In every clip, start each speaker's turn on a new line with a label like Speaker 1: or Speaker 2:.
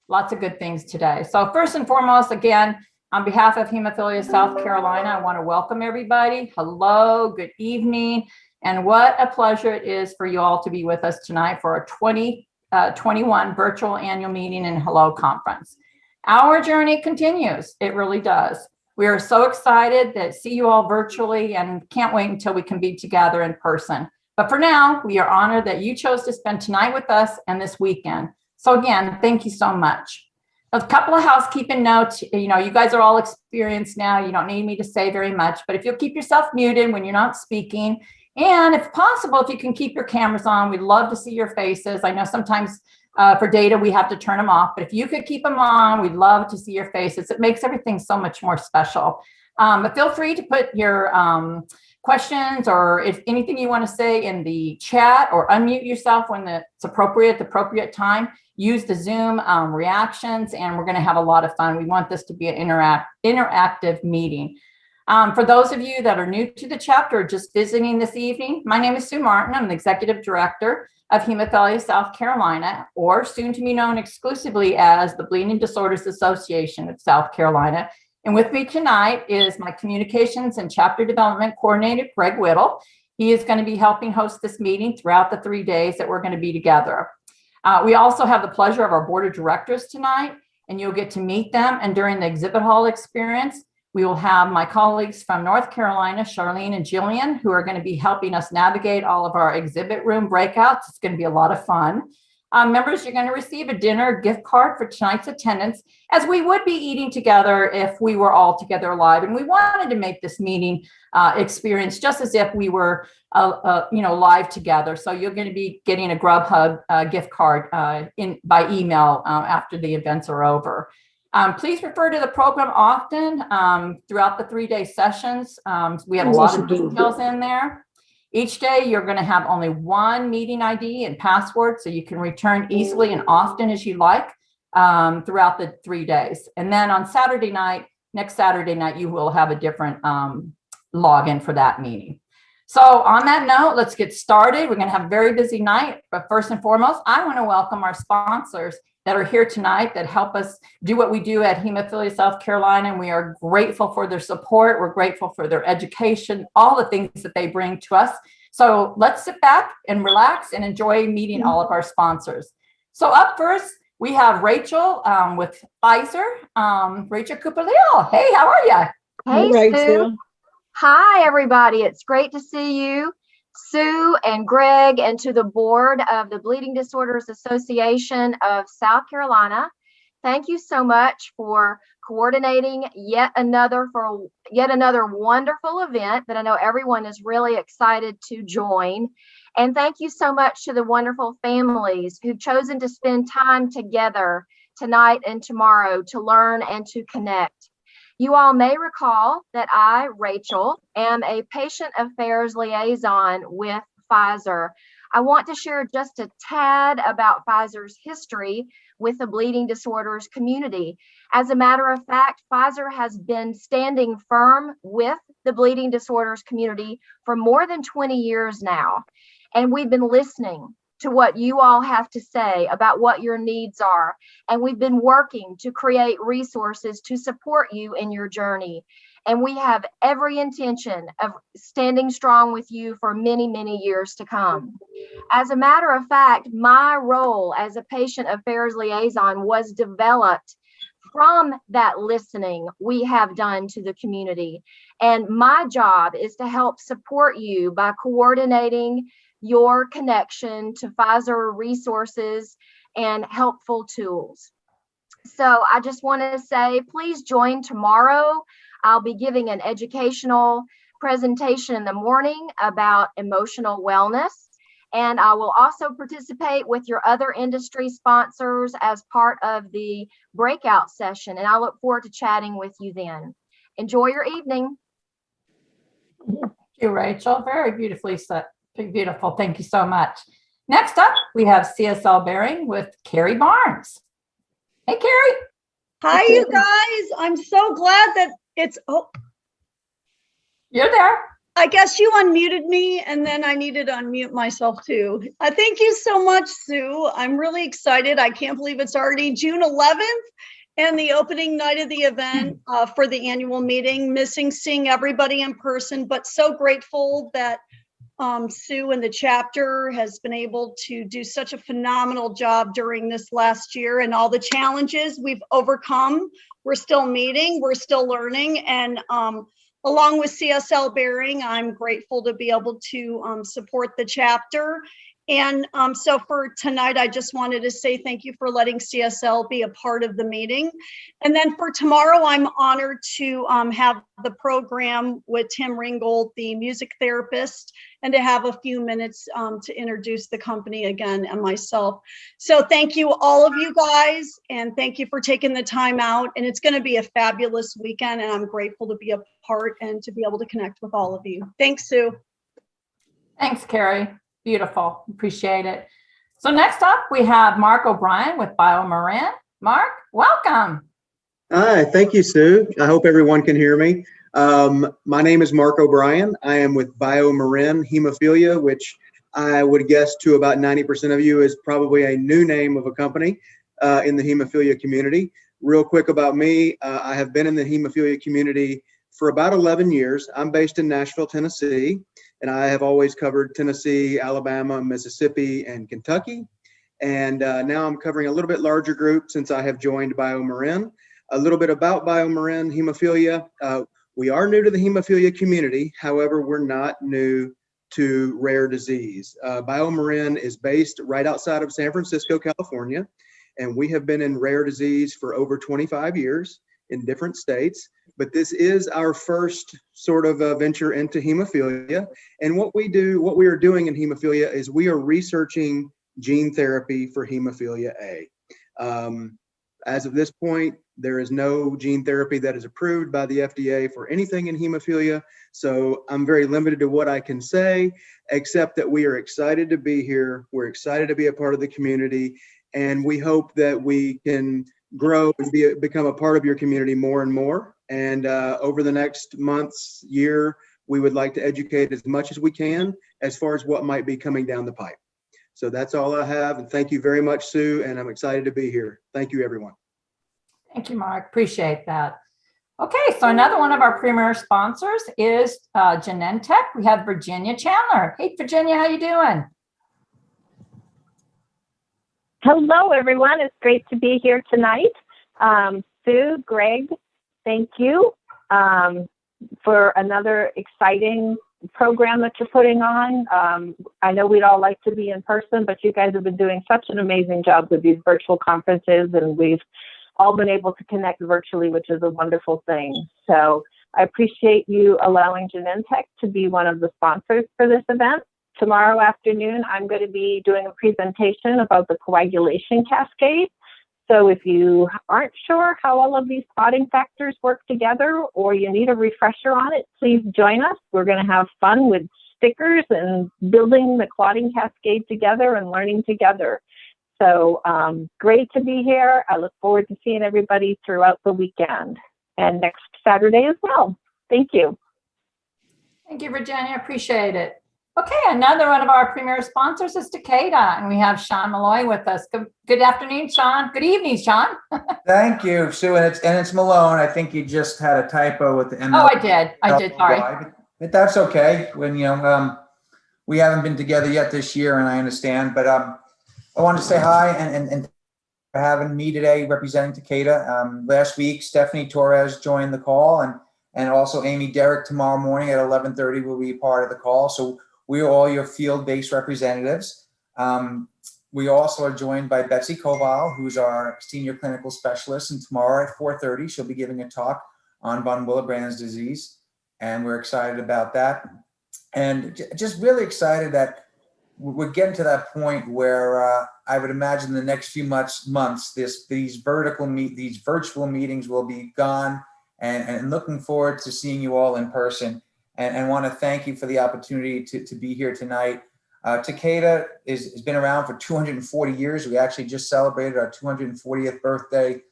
Speaker 1: Lots of good things today. So first and foremost, again, on behalf of Hemophilia South Carolina, I want to welcome everybody. Hello, good evening. And what a pleasure it is for you all to be with us tonight for our 2021 virtual annual meeting and Hello conference. Our journey continues. It really does. We are so excited to see you all virtually and can't wait until we can be together in person. But for now, we are honored that you chose to spend tonight with us and this weekend. So again, thank you so much. A couple of housekeeping notes. You guys are all experienced now. You don't need me to say very much, but if you'll keep yourself muted when you're not speaking, and if possible, if you can keep your cameras on, we'd love to see your faces. I know sometimes for data, we have to turn them off, but if you could keep them on, we'd love to see your faces. It makes everything so much more special. But feel free to put your questions or if anything you want to say in the chat, or unmute yourself when it's appropriate at the appropriate time. Use the Zoom reactions, and we're going to have a lot of fun. We want this to be an interactive meeting. For those of you that are new to the chapter or just visiting this evening, my name is Sue Martin. I'm the Executive Director of Hemophilia South Carolina, or soon to be known exclusively as the Bleeding Disorders Association of South Carolina. And with me tonight is my Communications and Chapter Development Coordinator, Greg Whittle. He is going to be helping host this meeting throughout the 3 days that we're going to be together. We also have the pleasure of our board of directors tonight, and you'll get to meet them. And during the exhibit hall experience, we will have my colleagues from North Carolina, Charlene and Jillian, who are going to be helping us navigate all of our exhibit room breakouts. It's going to be a lot of fun. Members, you're going to receive a dinner gift card for tonight's attendance, as we would be eating together if we were all together live. And we wanted to make this meeting experience just as if we were, live together. So you're going to be getting a Grubhub gift card by email after the events are over. Please refer to the program often throughout the 3-day sessions. We have a lot of details in there. Each day, you're going to have only one meeting ID and password, so you can return easily and often as you like throughout the 3 days. And then on Saturday night, next Saturday night, you will have a different login for that meeting. So on that note, let's get started. We're going to have a very busy night, but first and foremost, I want to welcome our sponsors that are here tonight that help us do what we do at Hemophilia South Carolina. And we are grateful for their support. We're grateful for their education, all the things that they bring to us. So let's sit back and relax and enjoy meeting all of our sponsors. So up first, we have Rachel with Pfizer. Rachel Cooper-Leal. Hey, how are you?
Speaker 2: Hey, Sue. Hi, everybody. It's great to see you. Sue and Greg, and to the board of the Bleeding Disorders Association of South Carolina. Thank you so much for coordinating yet another wonderful event that I know everyone is really excited to join. And thank you so much to the wonderful families who've chosen to spend time together tonight and tomorrow to learn and to connect. You all may recall that I, Rachel, am a patient affairs liaison with Pfizer. I want to share just a tad about Pfizer's history with the bleeding disorders community. As a matter of fact, Pfizer has been standing firm with the bleeding disorders community for more than 20 years now. And we've been listening to what you all have to say about what your needs are. And we've been working to create resources to support you in your journey. And we have every intention of standing strong with you for many, many years to come. As a matter of fact, my role as a patient affairs liaison was developed from that listening we have done to the community. And my job is to help support you by coordinating your connection to Pfizer resources and helpful tools. So I just want to say, please join tomorrow. I'll be giving an educational presentation in the morning about emotional wellness. And I will also participate with your other industry sponsors as part of the breakout session. And I look forward to chatting with you then. Enjoy your evening.
Speaker 1: Thank you, Rachel. Very beautifully said. Beautiful. Thank you so much. Next up, we have CSL Bearing with Carrie Barnes. Hey, Carrie.
Speaker 3: Hi, you guys. I'm so glad that it's... Oh,
Speaker 1: you're there.
Speaker 3: I guess you unmuted me and then I needed to unmute myself too. Thank you so much, Sue. I'm really excited. I can't believe it's already June 11th and the opening night of the event for the annual meeting. Missing seeing everybody in person, but so grateful that Sue and the chapter has been able to do such a phenomenal job during this last year and all the challenges we've overcome. We're still meeting, we're still learning, and along with CSL Bearing, I'm grateful to be able to support the chapter. And so for tonight, I just wanted to say thank you for letting CSL be a part of the meeting. And then for tomorrow, I'm honored to have the program with Tim Ringgold, the music therapist, and to have a few minutes to introduce the company again and myself. So thank you, all of you guys, and thank you for taking the time out. And it's going to be a fabulous weekend, and I'm grateful to be a part and to be able to connect with all of you. Thanks, Sue.
Speaker 1: Thanks, Carrie. Beautiful. Appreciate it. So next up, we have Mark O'Brien with Biomarin. Mark, welcome.
Speaker 4: Hi, thank you, Sue. I hope everyone can hear me. My name is Mark O'Brien. I am with Biomarin Hemophilia, which I would guess to about 90% of you is probably a new name of a company in the hemophilia community. Real quick about me, I have been in the hemophilia community for about 11 years. I'm based in Nashville, Tennessee, and I have always covered Tennessee, Alabama, Mississippi, and Kentucky. And now I'm covering a little bit larger group since I have joined Biomarin. A little bit about Biomarin Hemophilia. We are new to the hemophilia community. However, we're not new to rare disease. Biomarin is based right outside of San Francisco, California, and we have been in rare disease for over 25 years in different states. But this is our first sort of venture into hemophilia. And what we are doing in hemophilia is we are researching gene therapy for hemophilia A. As of this point, there is no gene therapy that is approved by the FDA for anything in hemophilia. So I'm very limited to what I can say, except that we are excited to be here. We're excited to be a part of the community. And we hope that we can grow and become a part of your community more and more. And over the next months, year, we would like to educate as much as we can as far as what might be coming down the pipe. So that's all I have. And thank you very much, Sue. And I'm excited to be here. Thank you, everyone.
Speaker 1: Thank you, Mark. Appreciate that. Okay, so another one of our premier sponsors is Genentech. We have Virginia Chandler. Hey, Virginia, how you doing?
Speaker 5: Hello, everyone. It's great to be here tonight. Sue, Greg, thank you for another exciting program that you're putting on. I know we'd all like to be in person, but you guys have been doing such an amazing job with these virtual conferences, and we've all been able to connect virtually, which is a wonderful thing. So I appreciate you allowing Genentech to be one of the sponsors for this event. Tomorrow afternoon, I'm going to be doing a presentation about the coagulation cascade. So if you aren't sure how all of these clotting factors work together, or you need a refresher on it, please join us. We're going to have fun with stickers and building the clotting cascade together and learning together. So great to be here. I look forward to seeing everybody throughout the weekend and next Saturday as well. Thank you.
Speaker 1: Thank you, Virginia. Appreciate it. Okay, another one of our premier sponsors is Takeda, and we have Sean Molloy with us. Good afternoon, Sean. Good evening, Sean.
Speaker 6: Thank you, Sue. And it's Malone. I think you just had a typo with the M.
Speaker 1: Oh, I did. Sorry.
Speaker 6: But that's okay. When we haven't been together yet this year, and I understand. But I want to say hi and for having me today representing Takeda. Last week, Stephanie Torres joined the call, and also Amy Derrick tomorrow morning at 11:30 will be part of the call. So we are all your field-based representatives. We also are joined by Betsy Koval, who's our senior clinical specialist, and tomorrow at 4:30 she'll be giving a talk on von Willebrand's disease, and we're excited about that. And just really excited that we're getting to that point where I would imagine the next few months, these virtual meetings will be gone, and looking forward to seeing you all in person. And want to thank you for the opportunity to be here tonight. Takeda has been around for 240 years. We actually just celebrated our 240th birthday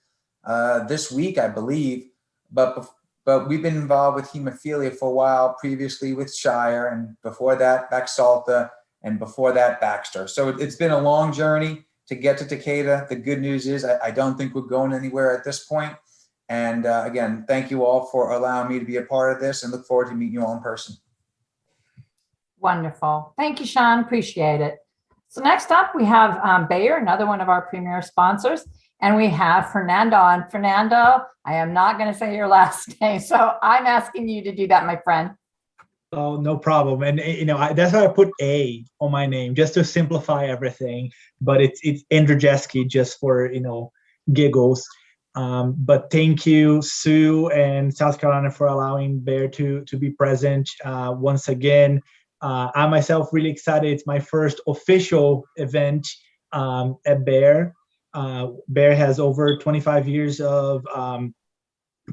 Speaker 6: this week, I believe. But but we've been involved with hemophilia for a while, previously with Shire, and before that, Baxalta, and before that, Baxter. So it's been a long journey to get to Takeda. The good news is I don't think we're going anywhere at this point. And again, thank you all for allowing me to be a part of this, and look forward to meeting you all in person.
Speaker 1: Wonderful. Thank you, Sean. Appreciate it. So next up, we have Bayer, another one of our premier sponsors, and we have Fernando. And Fernando, I am not going to say your last name, so I'm asking you to do that, my friend.
Speaker 7: Oh, no problem. And that's why I put A on my name, just to simplify everything. But it's Andrzejewski, just for giggles. But thank you, Sue and South Carolina, for allowing Bayer to be present once again. I myself really excited. It's my first official event at Bayer. Bayer has over 25 years of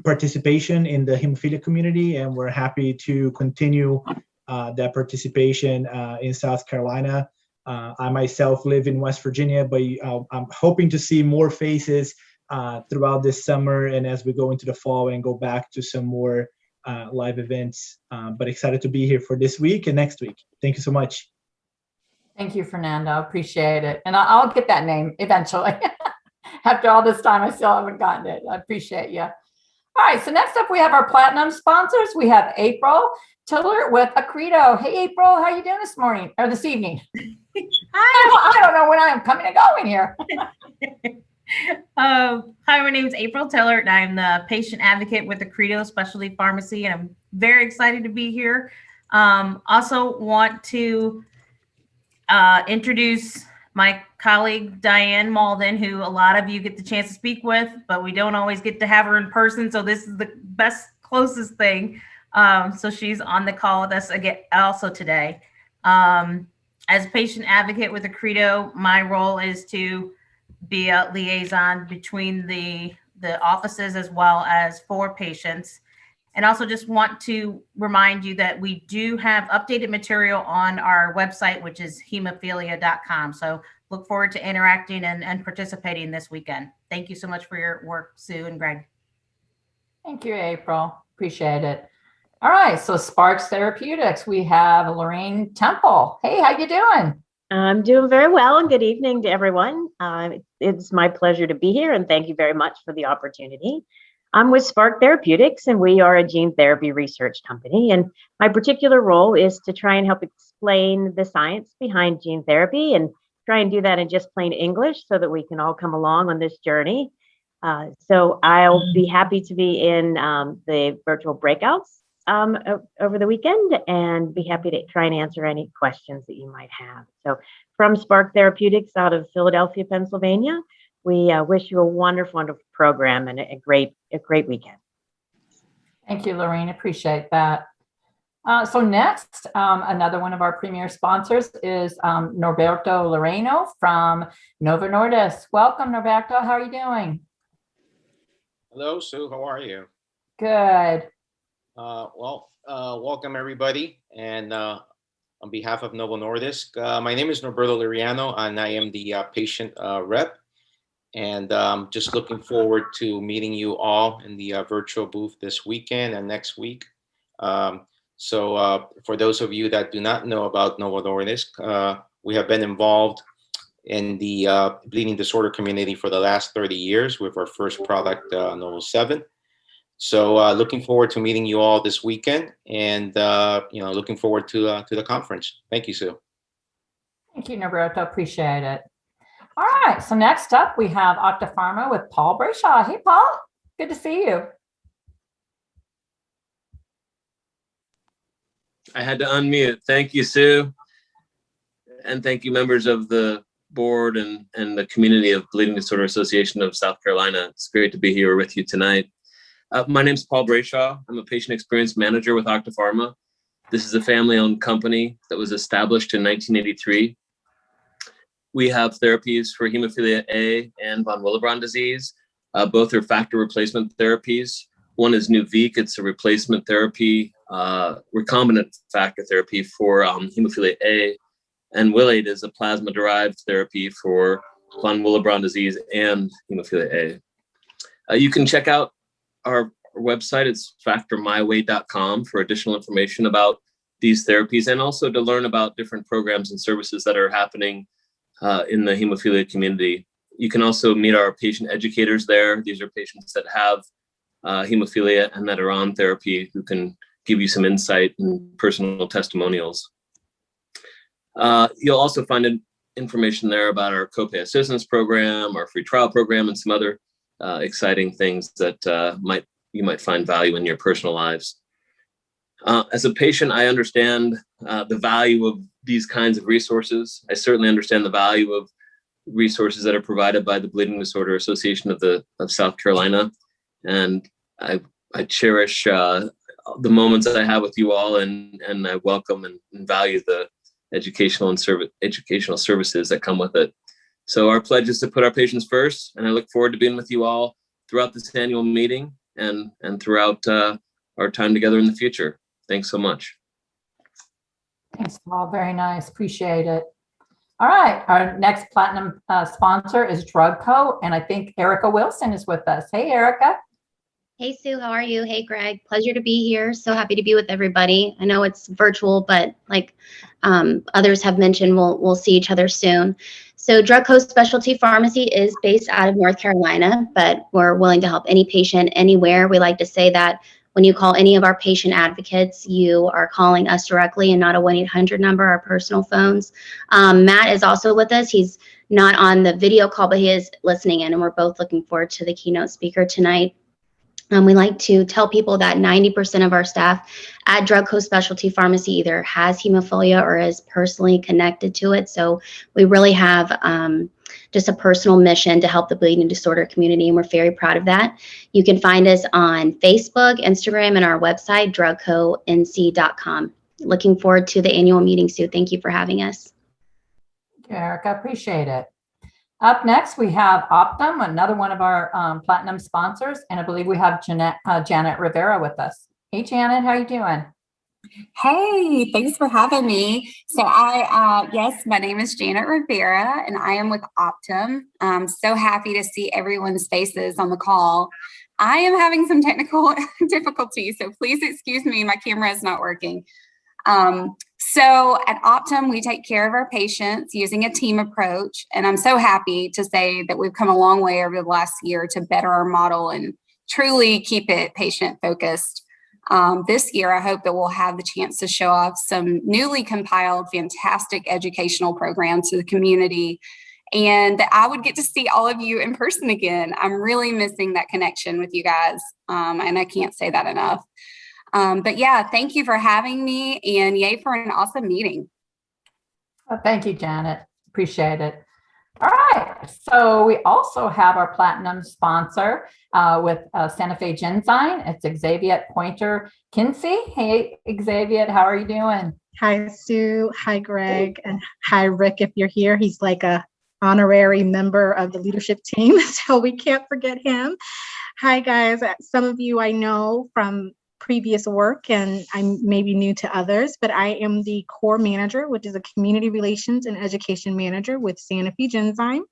Speaker 7: participation in the hemophilia community, and we're happy to continue that participation in South Carolina. I myself live in West Virginia, but I'm hoping to see more faces throughout this summer and as we go into the fall and go back to some more live events. But excited to be here for this week and next week. Thank you so much.
Speaker 1: Thank you, Fernando. Appreciate it. And I'll get that name eventually. After all this time, I still haven't gotten it. I appreciate you. All right, so next up we have our platinum sponsors. We have April Tiller with Accredo. Hey, April, how are you doing this morning or this evening?
Speaker 8: Hi.
Speaker 1: I don't know when I am coming and going here.
Speaker 8: Hi, my name is April Tiller, and I'm the patient advocate with Accredo Specialty Pharmacy, and I'm very excited to be here. Also want to introduce my colleague, Diane Malden, who a lot of you get the chance to speak with, but we don't always get to have her in person. So this is the best, closest thing. So she's on the call with us again also today. As patient advocate with Accredo, my role is to be a liaison between the offices as well as for patients. And also just want to remind you that we do have updated material on our website, which is hemophilia.com. So look forward to interacting and participating this weekend. Thank you so much for your work, Sue and Greg.
Speaker 1: Thank you, April. Appreciate it. All right, so Sparks Therapeutics, we have Lorraine Temple. Hey, how you doing?
Speaker 9: I'm doing very well, and good evening to everyone. It's my pleasure to be here, and thank you very much for the opportunity. I'm with Spark Therapeutics, and we are a gene therapy research company. And my particular role is to try and help explain the science behind gene therapy and try and do that in just plain English so that we can all come along on this journey. So I'll be happy to be in the virtual breakouts over the weekend and be happy to try and answer any questions that you might have. So from Spark Therapeutics out of Philadelphia, Pennsylvania, we wish you a wonderful, wonderful program and a great weekend.
Speaker 1: Thank you, Lorraine. Appreciate that. So next, another one of our premier sponsors is Norberto Loreno from NovoNordisk. Welcome, Norberto. How are you doing?
Speaker 10: Hello, Sue. How are you?
Speaker 1: Good.
Speaker 10: Welcome everybody. And on behalf of NovoNordisk, my name is Norberto Liriano, and I am the patient rep. And just looking forward to meeting you all in the virtual booth this weekend and next week. So for those of you that do not know about NovoNordisk, we have been involved in the bleeding disorder community for the last 30 years with our first product, Novo7. So looking forward to meeting you all this weekend, and looking forward to the conference. Thank you, Sue.
Speaker 1: Thank you, Norberto. Appreciate it. All right. So next up, we have Octopharma with Paul Brayshaw. Hey, Paul. Good to see you.
Speaker 11: I had to unmute. Thank you, Sue. And thank you, members of the board and the community of Bleeding Disorder Association of South Carolina. It's great to be here with you tonight. My name is Paul Brayshaw. I'm a patient experience manager with Octopharma. This is a family-owned company that was established in 1983. We have therapies for hemophilia A and von Willebrand disease. Both are factor replacement therapies. One is Nuvic. It's a replacement therapy, recombinant factor therapy for hemophilia A. And Willate is a plasma-derived therapy for von Willebrand disease and hemophilia A. You can check out our website. It's factormyway.com for additional information about these therapies, and also to learn about different programs and services that are happening in the hemophilia community. You can also meet our patient educators there. These are patients that have hemophilia and that are on therapy who can give you some insight and personal testimonials. You'll also find information there about our copay assistance program, our free trial program, and some other exciting things that you might find value in your personal lives. As a patient, I understand the value of these kinds of resources. I certainly understand the value of resources that are provided by the Bleeding Disorder Association of South Carolina, and I cherish the moments that I have with you all, and I welcome and value the educational services that come with it. So our pledge is to put our patients first, and I look forward to being with you all throughout this annual meeting and throughout our time together in the future. Thanks so much.
Speaker 1: Thanks, Paul. Very nice. Appreciate it. All right. Our next platinum sponsor is DrugCo, and I think Erica Wilson is with us. Hey, Erica.
Speaker 12: Hey, Sue. How are you? Hey, Greg. Pleasure to be here. So happy to be with everybody. I know it's virtual, but like others have mentioned, we'll see each other soon. So DrugCo Specialty Pharmacy is based out of North Carolina, but we're willing to help any patient anywhere. We like to say that when you call any of our patient advocates, you are calling us directly and not a 1-800 number, our personal phones. Matt is also with us. He's not on the video call, but he is listening in, and we're both looking forward to the keynote speaker tonight. We like to tell people that 90% of our staff at DrugCo Specialty Pharmacy either has hemophilia or is personally connected to it. So we really have just a personal mission to help the bleeding disorder community, and we're very proud of that. You can find us on Facebook, Instagram, and our website, drugconc.com. Looking forward to the annual meeting, Sue. Thank you for having us.
Speaker 1: Thank you, Erica. Appreciate it. Up next, we have Optum, another one of our platinum sponsors, and I believe we have Janet Rivera with us. Hey, Janet, how you doing?
Speaker 13: Hey, thanks for having me. So yes, my name is Janet Rivera, and I am with Optum. I'm so happy to see everyone's faces on the call. I am having some technical difficulties, so please excuse me, my camera is not working. So at Optum, we take care of our patients using a team approach. And I'm so happy to say that we've come a long way over the last year to better our model and truly keep it patient focused. This year, I hope that we'll have the chance to show off some newly compiled, fantastic educational programs to the community, and that I would get to see all of you in person again. I'm really missing that connection with you guys, and I can't say that enough. But yeah, thank you for having me, and yay for an awesome meeting.
Speaker 1: Oh, thank you, Janet. Appreciate it. All right. So we also have our platinum sponsor with Santa Fe Genzyme. It's Xavier Pointer Kinsey. Hey, Xavier, how are you doing?
Speaker 14: Hi, Sue. Hi, Greg. And hi, Rick, if you're here. He's like a honorary member of the leadership team, so we can't forget him. Hi, guys. Some of you I know from previous work, and I'm maybe new to others, but I am the core manager, which is a community relations and education manager with Santa Fe Genzyme.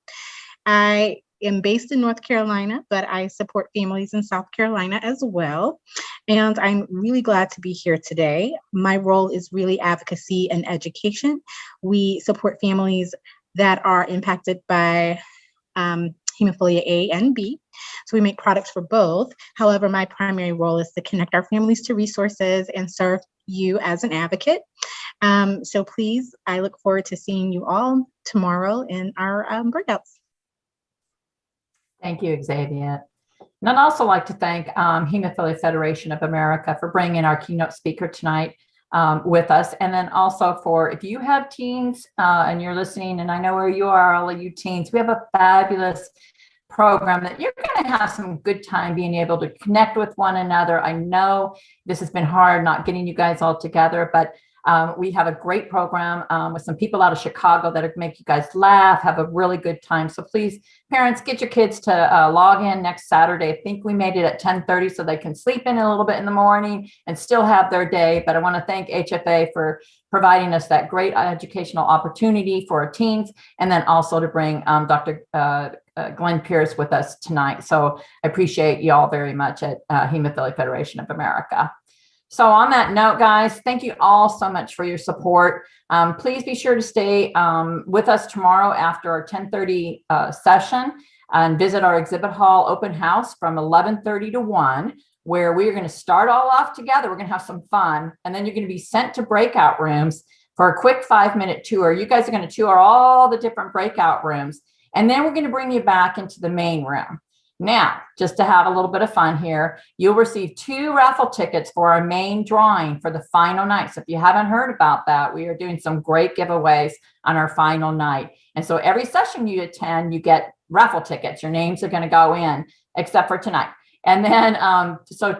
Speaker 14: I am based in North Carolina, but I support families in South Carolina as well. And I'm really glad to be here today. My role is really advocacy and education. We support families that are impacted by hemophilia A and B. So we make products for both. However, my primary role is to connect our families to resources and serve you as an advocate. So please, I look forward to seeing you all tomorrow in our breakouts.
Speaker 1: Thank you, Xavier. And I'd also like to thank Hemophilia Federation of America for bringing our keynote speaker tonight with us. And then also for, if you have teens and you're listening, and I know where you are, all of you teens, we have a fabulous program that you're going to have some good time being able to connect with one another. I know this has been hard not getting you guys all together, but we have a great program with some people out of Chicago that make you guys laugh, have a really good time. So please, parents, get your kids to log in next Saturday. I think we made it at 10:30 so they can sleep in a little bit in the morning and still have their day. But I want to thank HFA for providing us that great educational opportunity for our teens, and then also to bring Dr. Glenn Pierce with us tonight. So I appreciate you all very much at Hemophilia Federation of America. So on that note, guys, thank you all so much for your support. Please be sure to stay with us tomorrow after our 10:30 session and visit our exhibit hall open house from 11:30 to 1, where we are going to start all off together. We're going to have some fun, and then you're going to be sent to breakout rooms for a quick 5-minute tour. You guys are going to tour all the different breakout rooms, and then we're going to bring you back into the main room. Now, just to have a little bit of fun here, you'll receive 2 raffle tickets for our main drawing for the final night. So if you haven't heard about that, we are doing some great giveaways on our final night. And so every session you attend, you get raffle tickets. Your names are going to go in, except for tonight. And then, so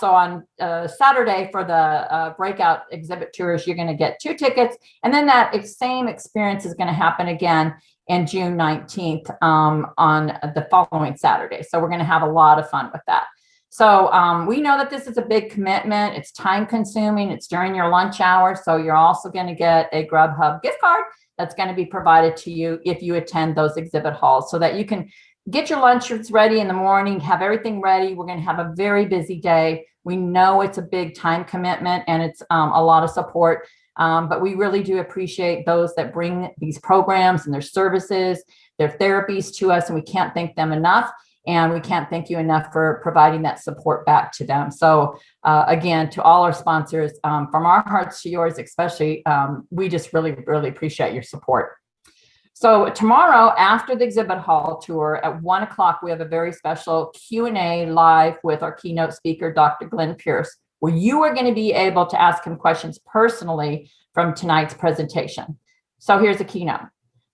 Speaker 1: on Saturday for the breakout exhibit tours, you're going to get 2 tickets. And then that same experience is going to happen again in June 19th on the following Saturday. So we're going to have a lot of fun with that. So we know that this is a big commitment. It's time consuming. It's during your lunch hour. So you're also going to get a Grubhub gift card that's going to be provided to you if you attend those exhibit halls, so that you can get your lunches ready in the morning, have everything ready. We're going to have a very busy day. We know it's a big time commitment and it's a lot of support. But we really do appreciate those that bring these programs and their services, their therapies to us, and we can't thank them enough. And we can't thank you enough for providing that support back to them. So again, to all our sponsors, from our hearts to yours especially, we just really, really appreciate your support. So tomorrow, after the exhibit hall tour at 1 o'clock, we have a very special Q&A live with our keynote speaker, Dr. Glenn Pierce, where you are going to be able to ask him questions personally from tonight's presentation. So here's a keynote.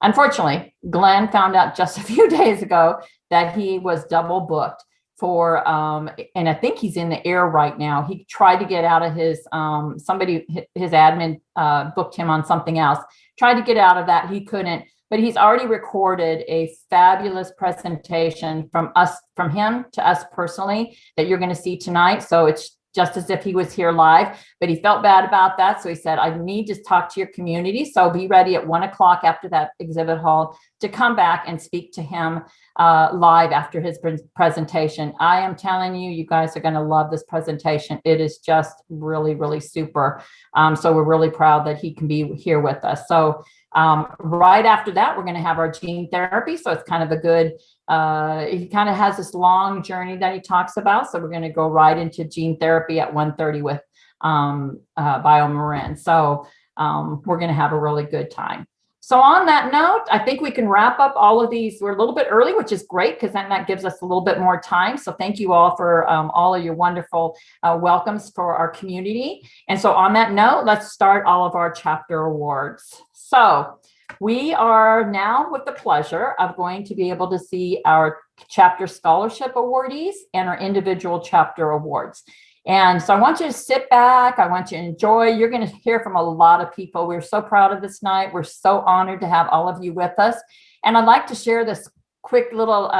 Speaker 1: Unfortunately, Glenn found out just a few days ago that he was double booked for, and I think he's in the air right now. He tried to get out of his, his admin booked him on something else, tried to get out of that. He couldn't, but he's already recorded a fabulous presentation from him to us personally that you're going to see tonight. So it's just as if he was here live, but he felt bad about that. So he said, I need to talk to your community. So be ready at 1 o'clock after that exhibit hall to come back and speak to him live after his presentation. I am telling you, you guys are going to love this presentation. It is just really, really super. So we're really proud that he can be here with us. So right after that, we're going to have our gene therapy. So it's kind of a good, he kind of has this long journey that he talks about. So we're going to go right into gene therapy at 1:30 with Biomarin. So we're going to have a really good time. So on that note, I think we can wrap up all of these. We're a little bit early, which is great because then that gives us a little bit more time. So thank you all for all of your wonderful welcomes for our community. And so on that note, let's start all of our chapter awards. So we are now with the pleasure of going to be able to see our chapter scholarship awardees and our individual chapter awards. And so I want you to sit back. I want you to enjoy. You're going to hear from a lot of people. We're so proud of this night. We're so honored to have all of you with us. And I'd like to share this quick little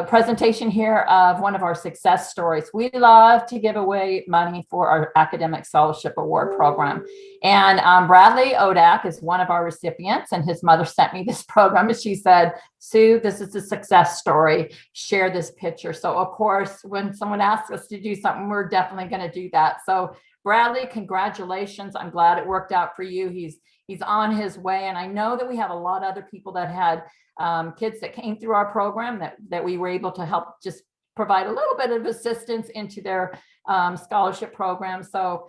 Speaker 1: presentation here of one of our success stories. We love to give away money for our academic scholarship award program. And Bradley Odak is one of our recipients, and his mother sent me this program and she said, Sue, this is a success story. Share this picture. So of course, when someone asks us to do something, we're definitely going to do that. So Bradley, congratulations. I'm glad it worked out for you. He's on his way. And I know that we have a lot of other people that had kids that came through our program that we were able to help just provide a little bit of assistance into their scholarship program. So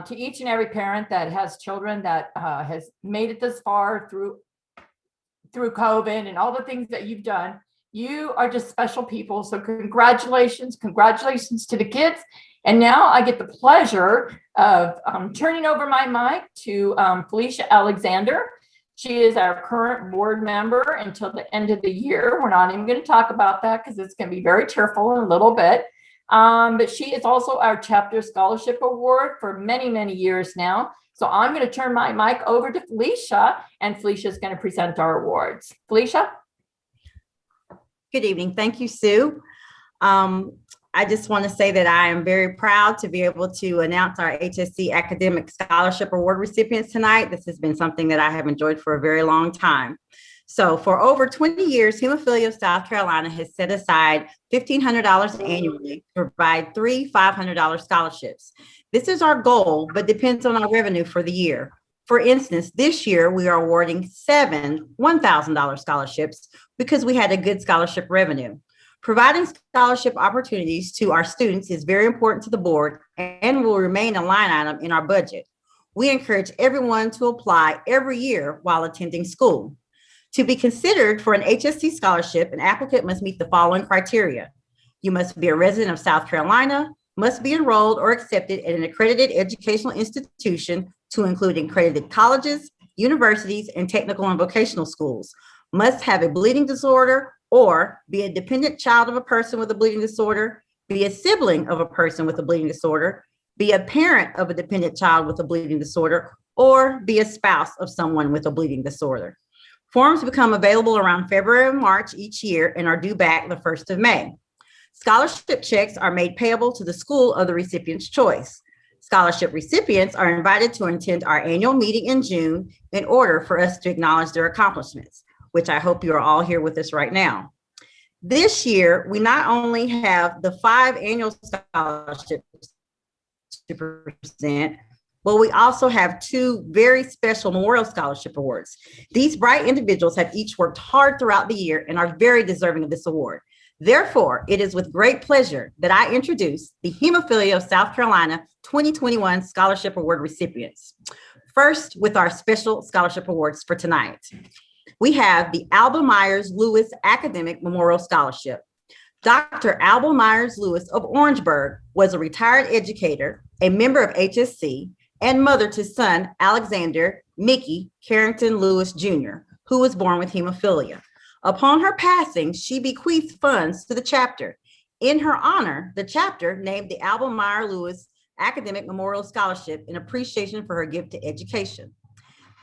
Speaker 1: to each and every parent that has children that has made it this far through COVID and all the things that you've done, you are just special people. So congratulations to the kids. And now I get the pleasure of turning over my mic to Felicia Alexander. She is our current board member until the end of the year. We're not even going to talk about that because it's going to be very tearful in a little bit. But she is also our chapter scholarship award for many, many years now. So I'm going to turn my mic over to Felicia, and Felicia is going to present our awards. Felicia?
Speaker 15: Good evening. Thank you, Sue. I just want to say that I am very proud to be able to announce our HSC Academic Scholarship Award recipients tonight. This has been something that I have enjoyed for a very long time. So for over 20 years, Hemophilia of South Carolina has set aside $1,500 annually to provide 3 $500 scholarships. This is our goal, but depends on our revenue for the year. For instance, this year we are awarding 7 $1,000 scholarships because we had a good scholarship revenue. Providing scholarship opportunities to our students is very important to the board and will remain a line item in our budget. We encourage everyone to apply every year while attending school. To be considered for an HSC scholarship, an applicant must meet the following criteria. You must be a resident of South Carolina, must be enrolled or accepted at an accredited educational institution to include accredited colleges, universities, and technical and vocational schools, must have a bleeding disorder or be a dependent child of a person with a bleeding disorder, be a sibling of a person with a bleeding disorder, be a parent of a dependent child with a bleeding disorder, or be a spouse of someone with a bleeding disorder. Forms become available around February and March each year and are due back the 1st of May. Scholarship checks are made payable to the school of the recipient's choice. Scholarship recipients are invited to attend our annual meeting in June in order for us to acknowledge their accomplishments, which I hope you are all here with us right now. This year, we not only have the 5 annual scholarships to present, but we also have 2 very special Memorial Scholarship Awards. These bright individuals have each worked hard throughout the year and are very deserving of this award. Therefore, it is with great pleasure that I introduce the Hemophilia of South Carolina 2021 Scholarship Award recipients. First, with our special scholarship awards for tonight. We have the Alba MyersLewis Academic Memorial Scholarship. Dr. Alba MyersLewis of Orangeburg was a retired educator, a member of HSC, and mother to son Alexander Mickey Carrington Lewis Jr., who was born with hemophilia. Upon her passing, she bequeathed funds to the chapter. In her honor, the chapter named the Alba MyersLewis Academic Memorial Scholarship in appreciation for her gift to education.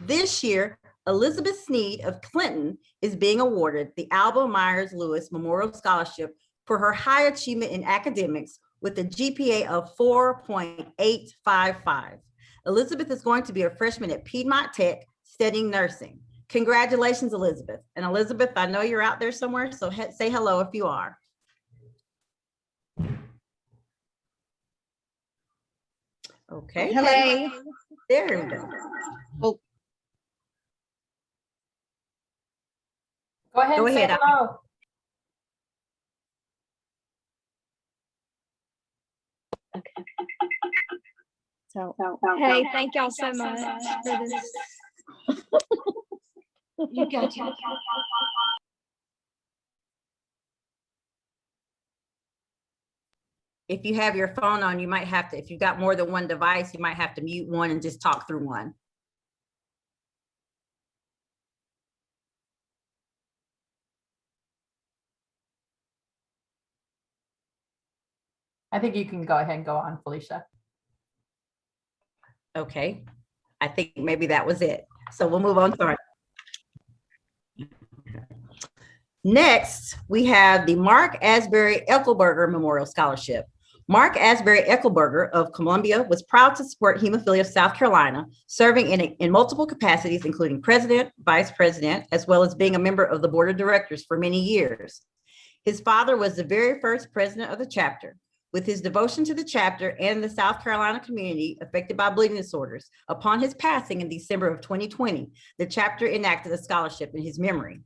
Speaker 15: This year, Elizabeth Sneed of Clinton is being awarded the Alba MyersLewis Memorial Scholarship for her high achievement in academics with a GPA of 4.855. Elizabeth is going to be a freshman at Piedmont Tech studying nursing. Congratulations, Elizabeth. And Elizabeth, I know you're out there somewhere, so say hello if you are. Okay.
Speaker 3: Hello.
Speaker 15: There we go.
Speaker 3: Oh.
Speaker 1: Go ahead and say hello.
Speaker 16: Okay. So hey, thank y'all so much for this. You got it.
Speaker 15: If you have your phone on, you might have to, if you've got more than one device, you might have to mute one and just talk through one.
Speaker 1: I think you can go ahead and go on, Felicia.
Speaker 15: Okay. I think maybe that was it. So we'll move on. Sorry. Next, we have the Mark Ayerseckelberger Memorial Scholarship. Mark Ayerseckelberger of Columbia was proud to support Hemophilia of South Carolina, serving in multiple capacities, including president, vice president, as well as being a member of the board of directors for many years. His father was the very first president of the chapter. With his devotion to the chapter and the South Carolina community affected by bleeding disorders, upon his passing in December of 2020, the chapter enacted a scholarship in his memory.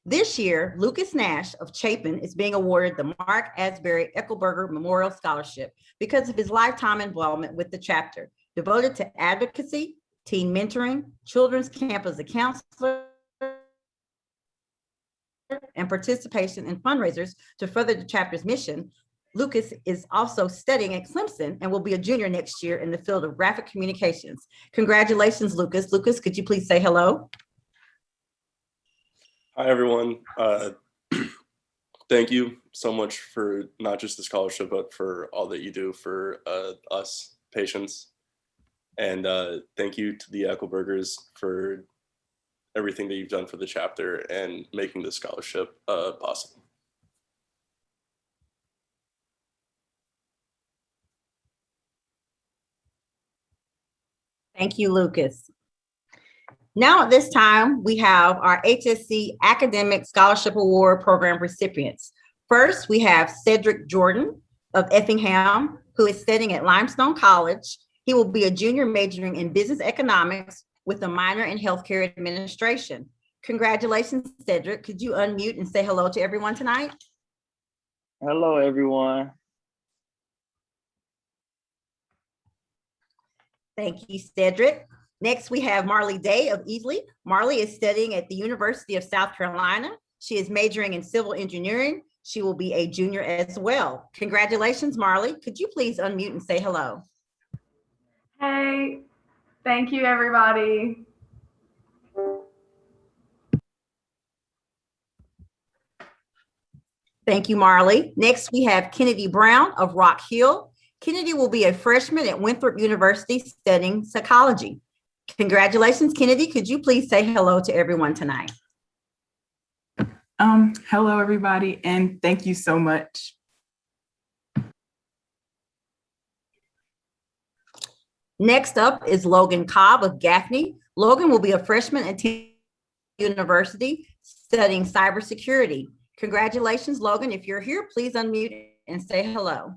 Speaker 15: This year, Lucas Nash of Chapin is being awarded the Mark Ayerseckelberger Memorial Scholarship because of his lifetime involvement with the chapter, devoted to advocacy, teen mentoring, children's camp as a counselor, and participation in fundraisers to further the chapter's mission. Lucas is also studying at Clemson and will be a junior next year in the field of graphic communications. Congratulations, Lucas. Lucas, could you please say hello?
Speaker 17: Hi, everyone. Thank you so much for not just the scholarship, but for all that you do for us patients. And thank you to the Eckelbergers for everything that you've done for the chapter and making this scholarship possible.
Speaker 15: Thank you, Lucas. Now at this time, we have our HSC Academic Scholarship Award Program recipients. First, we have Cedric Jordan of Effingham, who is studying at Limestone College. He will be a junior majoring in business economics with a minor in healthcare administration. Congratulations, Cedric. Could you unmute and say hello to everyone tonight?
Speaker 18: Hello, everyone.
Speaker 15: Thank you, Cedric. Next, we have Marley Day of Easley. Marley is studying at the University of South Carolina. She is majoring in civil engineering. She will be a junior as well. Congratulations, Marley. Could you please unmute and say hello?
Speaker 19: Hey, thank you, everybody.
Speaker 15: Thank you, Marley. Next, we have Kennedy Brown of Rock Hill. Kennedy will be a freshman at Winthrop University studying psychology. Congratulations, Kennedy. Could you please say hello to everyone tonight?
Speaker 20: Hello, everybody, and thank you so much.
Speaker 15: Next up is Logan Cobb of Gaffney. Logan will be a freshman at University studying cybersecurity. Congratulations, Logan. If you're here, please unmute and say hello.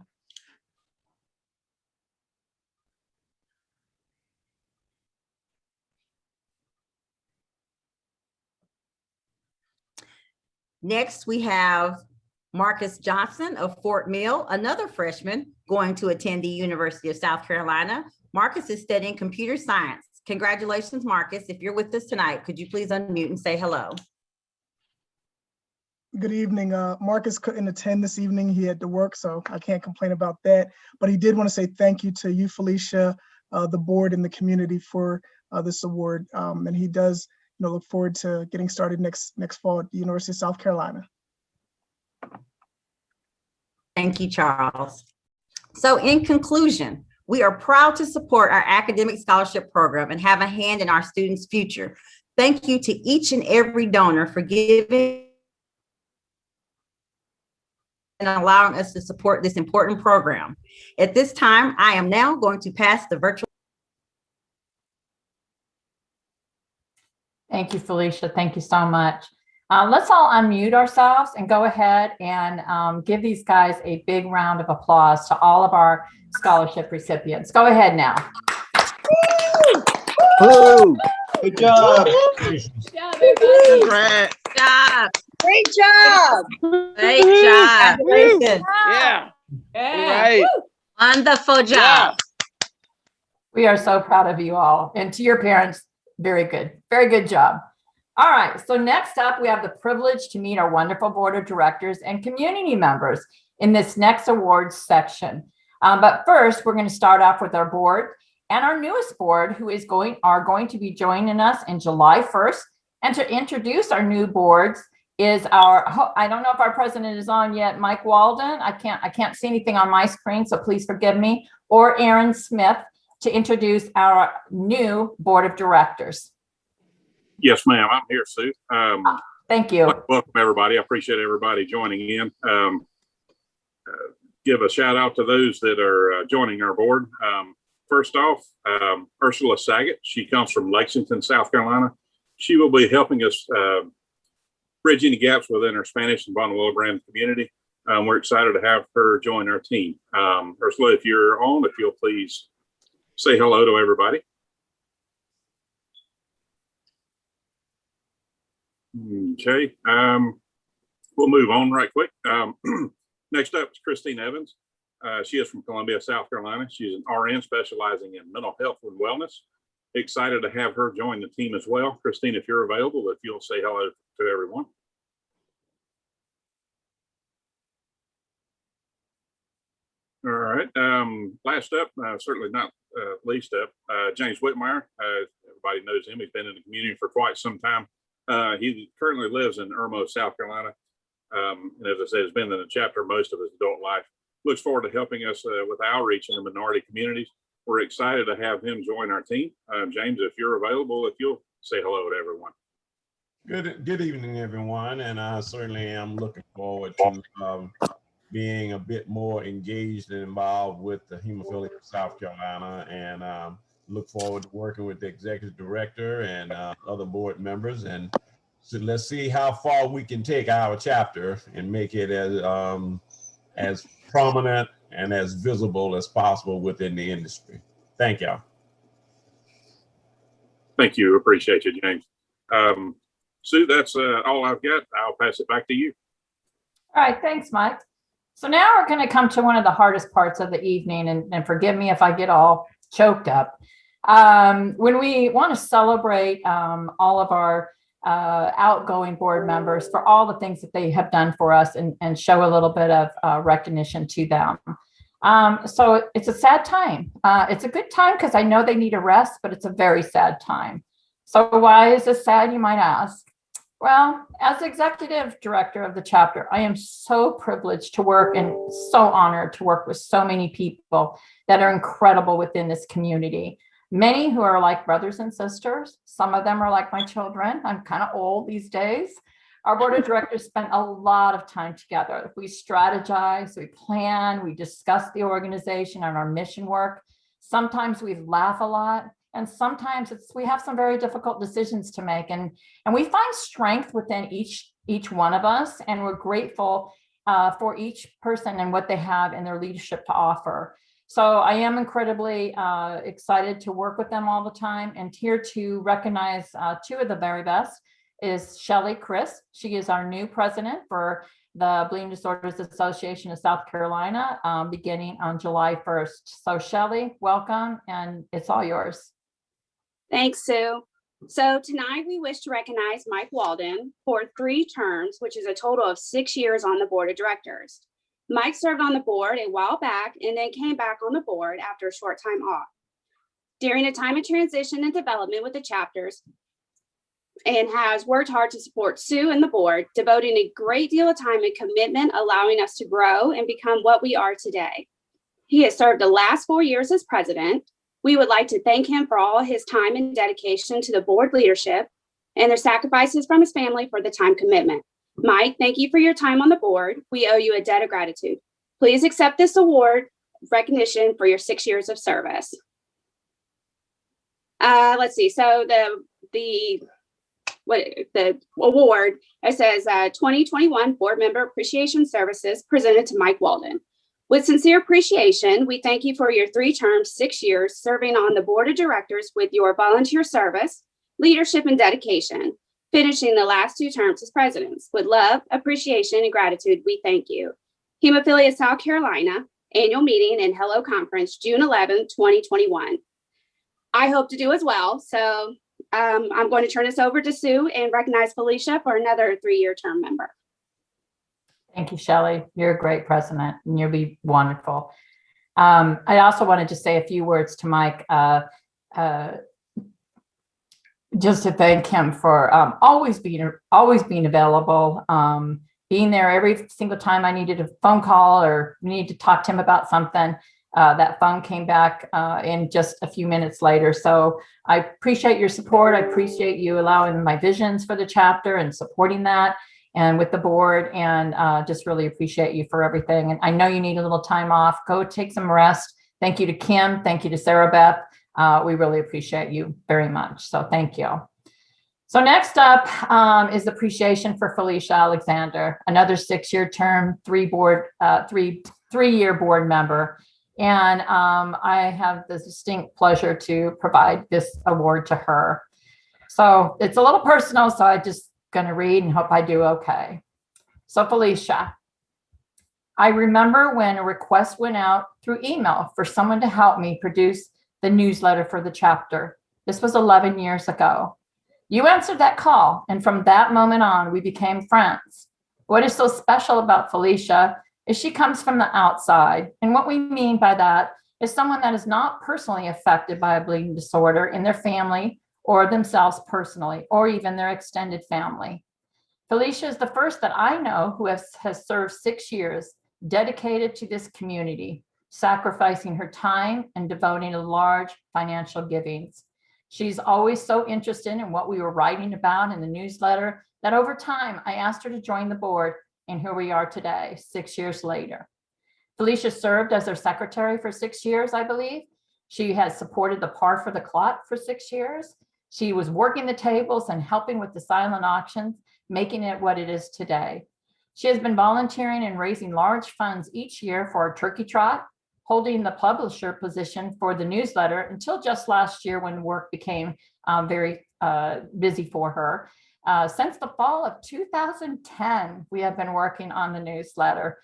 Speaker 15: Next, we have Marcus Johnson of Fort Mill, another freshman going to attend the University of South Carolina. Marcus is studying computer science. Congratulations, Marcus. If you're with us tonight, could you please unmute and say hello?
Speaker 21: Good evening. Marcus couldn't attend this evening. He had to work, so I can't complain about that. But he did want to say thank you to you, Felicia, the board, and the community for this award. And he does look forward to getting started next fall at the University of South Carolina.
Speaker 15: Thank you, Charles. So in conclusion, we are proud to support our academic scholarship program and have a hand in our students' future. Thank you to each and every donor for giving and allowing us to support this important program. At this time, I am now going to pass the virtual.
Speaker 1: Thank you, Felicia. Thank you so much. Let's all unmute ourselves and go ahead and give these guys a big round of applause to all of our scholarship recipients. Go ahead now.
Speaker 22: Woo! Good job.
Speaker 19: Good job, everybody.
Speaker 22: Congrats.
Speaker 15: Good job.
Speaker 3: Great job.
Speaker 15: Great job. Congratulations.
Speaker 22: Yeah.
Speaker 19: Yeah.
Speaker 22: Right.
Speaker 15: Wonderful job.
Speaker 1: We are so proud of you all. And to your parents, very good. Very good job. All right. So next up, we have the privilege to meet our wonderful board of directors and community members in this next awards section. But first, we're going to start off with our board and our newest board, who are going to be joining us in July 1st. And to introduce our new boards is I don't know if our president is on yet, Mike Walden. I can't see anything on my screen, so please forgive me, or Aaron Smith, to introduce our new board of directors.
Speaker 23: Yes, ma'am. I'm here, Sue.
Speaker 1: Thank you.
Speaker 23: Welcome, everybody. I appreciate everybody joining in. Give a shout out to those that are joining our board. First off, Ursula Saget. She comes from Lexington, South Carolina. She will be helping us bridge any gaps within our Spanish and OBrien community. We're excited to have her join our team. Ursula, if you're on, if you'll please say hello to everybody. Okay, we'll move on right quick. Next up is Christine Evans. She is from Columbia, South Carolina. She's an RN specializing in mental health and wellness. Excited to have her join the team as well. Christine, if you're available, if you'll say hello to everyone. All right. Last up, certainly not least up, James Whitmire. Everybody knows him. He's been in the community for quite some time. He currently lives in Irmo, South Carolina. And as I said, has been in the chapter most of his adult life. Looks forward to helping us with outreach in the minority communities. We're excited to have him join our team. James, if you're available, if you'll say hello to everyone.
Speaker 24: Good evening, everyone. And I certainly am looking forward to being a bit more engaged and involved with the hemophilia of South Carolina. And look forward to working with the executive director and other board members. And so let's see how far we can take our chapter and make it as prominent and as visible as possible within the industry. Thank y'all.
Speaker 23: Thank you. Appreciate you, James. Sue, that's all I've got. I'll pass it back to you.
Speaker 1: All right, thanks, Mike. So now we're going to come to one of the hardest parts of the evening, and forgive me if I get all choked up. When we want to celebrate all of our outgoing board members for all the things that they have done for us and show a little bit of recognition to them. So it's a sad time. It's a good time because I know they need a rest, but it's a very sad time. So why is this sad, you might ask? Well, as executive director of the chapter, I am so privileged to work and so honored to work with so many people that are incredible within this community. Many who are like brothers and sisters. Some of them are like my children. I'm kind of old these days. Our board of directors spent a lot of time together. We strategize, we plan, we discuss the organization and our mission work. Sometimes we laugh a lot. And sometimes we have some very difficult decisions to make, and we find strength within each one of us, and we're grateful for each person and what they have in their leadership to offer. So I am incredibly excited to work with them all the time, and here to recognize two of the very best is Shelley Chris. She is our new president for the Bleeding Disorders Association of South Carolina, beginning on July 1st. So Shelley, welcome, and it's all yours.
Speaker 2: Thanks, Sue. So tonight we wish to recognize Mike Walden for 3 terms, which is a total of 6 years on the board of directors. Mike served on the board a while back and then came back on the board after a short time off. During a time of transition and development with the chapters, and has worked hard to support Sue and the board, devoting a great deal of time and commitment, allowing us to grow and become what we are today. He has served the last 4 years as president. We would like to thank him for all his time and dedication to the board leadership and their sacrifices from his family for the time commitment. Mike, thank you for your time on the board. We owe you a debt of gratitude. Please accept this award recognition for your 6 years of service. Let's see. So the award, it says 2021 Board Member Appreciation Services presented to Mike Walden. With sincere appreciation, we thank you for your 3 terms, 6 years serving on the board of directors with your volunteer service, leadership, and dedication, finishing the last 2 terms as presidents. With love, appreciation, and gratitude, we thank you. Hemophilia South Carolina, annual meeting and Hello Conference, June 11, 2021. I hope to do as well. So I'm going to turn this over to Sue and recognize Felicia for another 3-year term member.
Speaker 1: Thank you, Shelley. You're a great president and you'll be wonderful. I also wanted to say a few words to Mike, just to thank him for always being available, being there every single time I needed a phone call or needed to talk to him about something. That phone came back in just a few minutes later. So I appreciate your support. I appreciate you allowing my visions for the chapter and supporting that and with the board, and just really appreciate you for everything. And I know you need a little time off. Go take some rest. Thank you to Kim. Thank you to Sarah Beth. We really appreciate you very much. So thank you. So next up is appreciation for Felicia Alexander, another 6-year term, 3-year board member. And I have the distinct pleasure to provide this award to her. So it's a little personal, so I'm just going to read and hope I do okay. So Felicia, I remember when a request went out through email for someone to help me produce the newsletter for the chapter. This was 11 years ago. You answered that call, and from that moment on, we became friends. What is so special about Felicia is she comes from the outside. And what we mean by that is someone that is not personally affected by a bleeding disorder in their family or themselves personally, or even their extended family. Felicia is the first that I know who has served 6 years dedicated to this community, sacrificing her time and devoting a large financial givings. She's always so interested in what we were writing about in the newsletter that over time I asked her to join the board, and here we are today, 6 years later. Felicia served as their secretary for 6 years, I believe, She has supported the Par for the Clot for 6 years. She was working the tables and helping with the silent auctions, making it what it is today. She has been volunteering and raising large funds each year for our turkey trot, holding the publisher position for the newsletter until just last year when work became very busy for her. Since the fall of 2010, we have been working on the newsletter.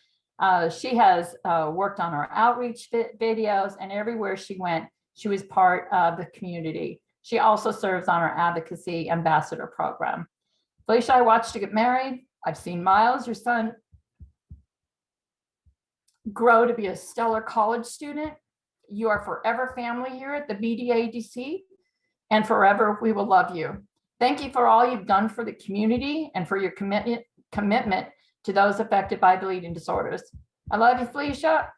Speaker 1: She has worked on our outreach videos, and everywhere she went, she was part of the community. She also serves on our Advocacy Ambassador program. Felicia, I watched you get married. I've seen Miles, your son, grow to be a stellar college student. You are forever family here at the BDADC, and forever we will love you. Thank you for all you've done for the community and for your commitment to those affected by bleeding disorders. I love you, Felicia,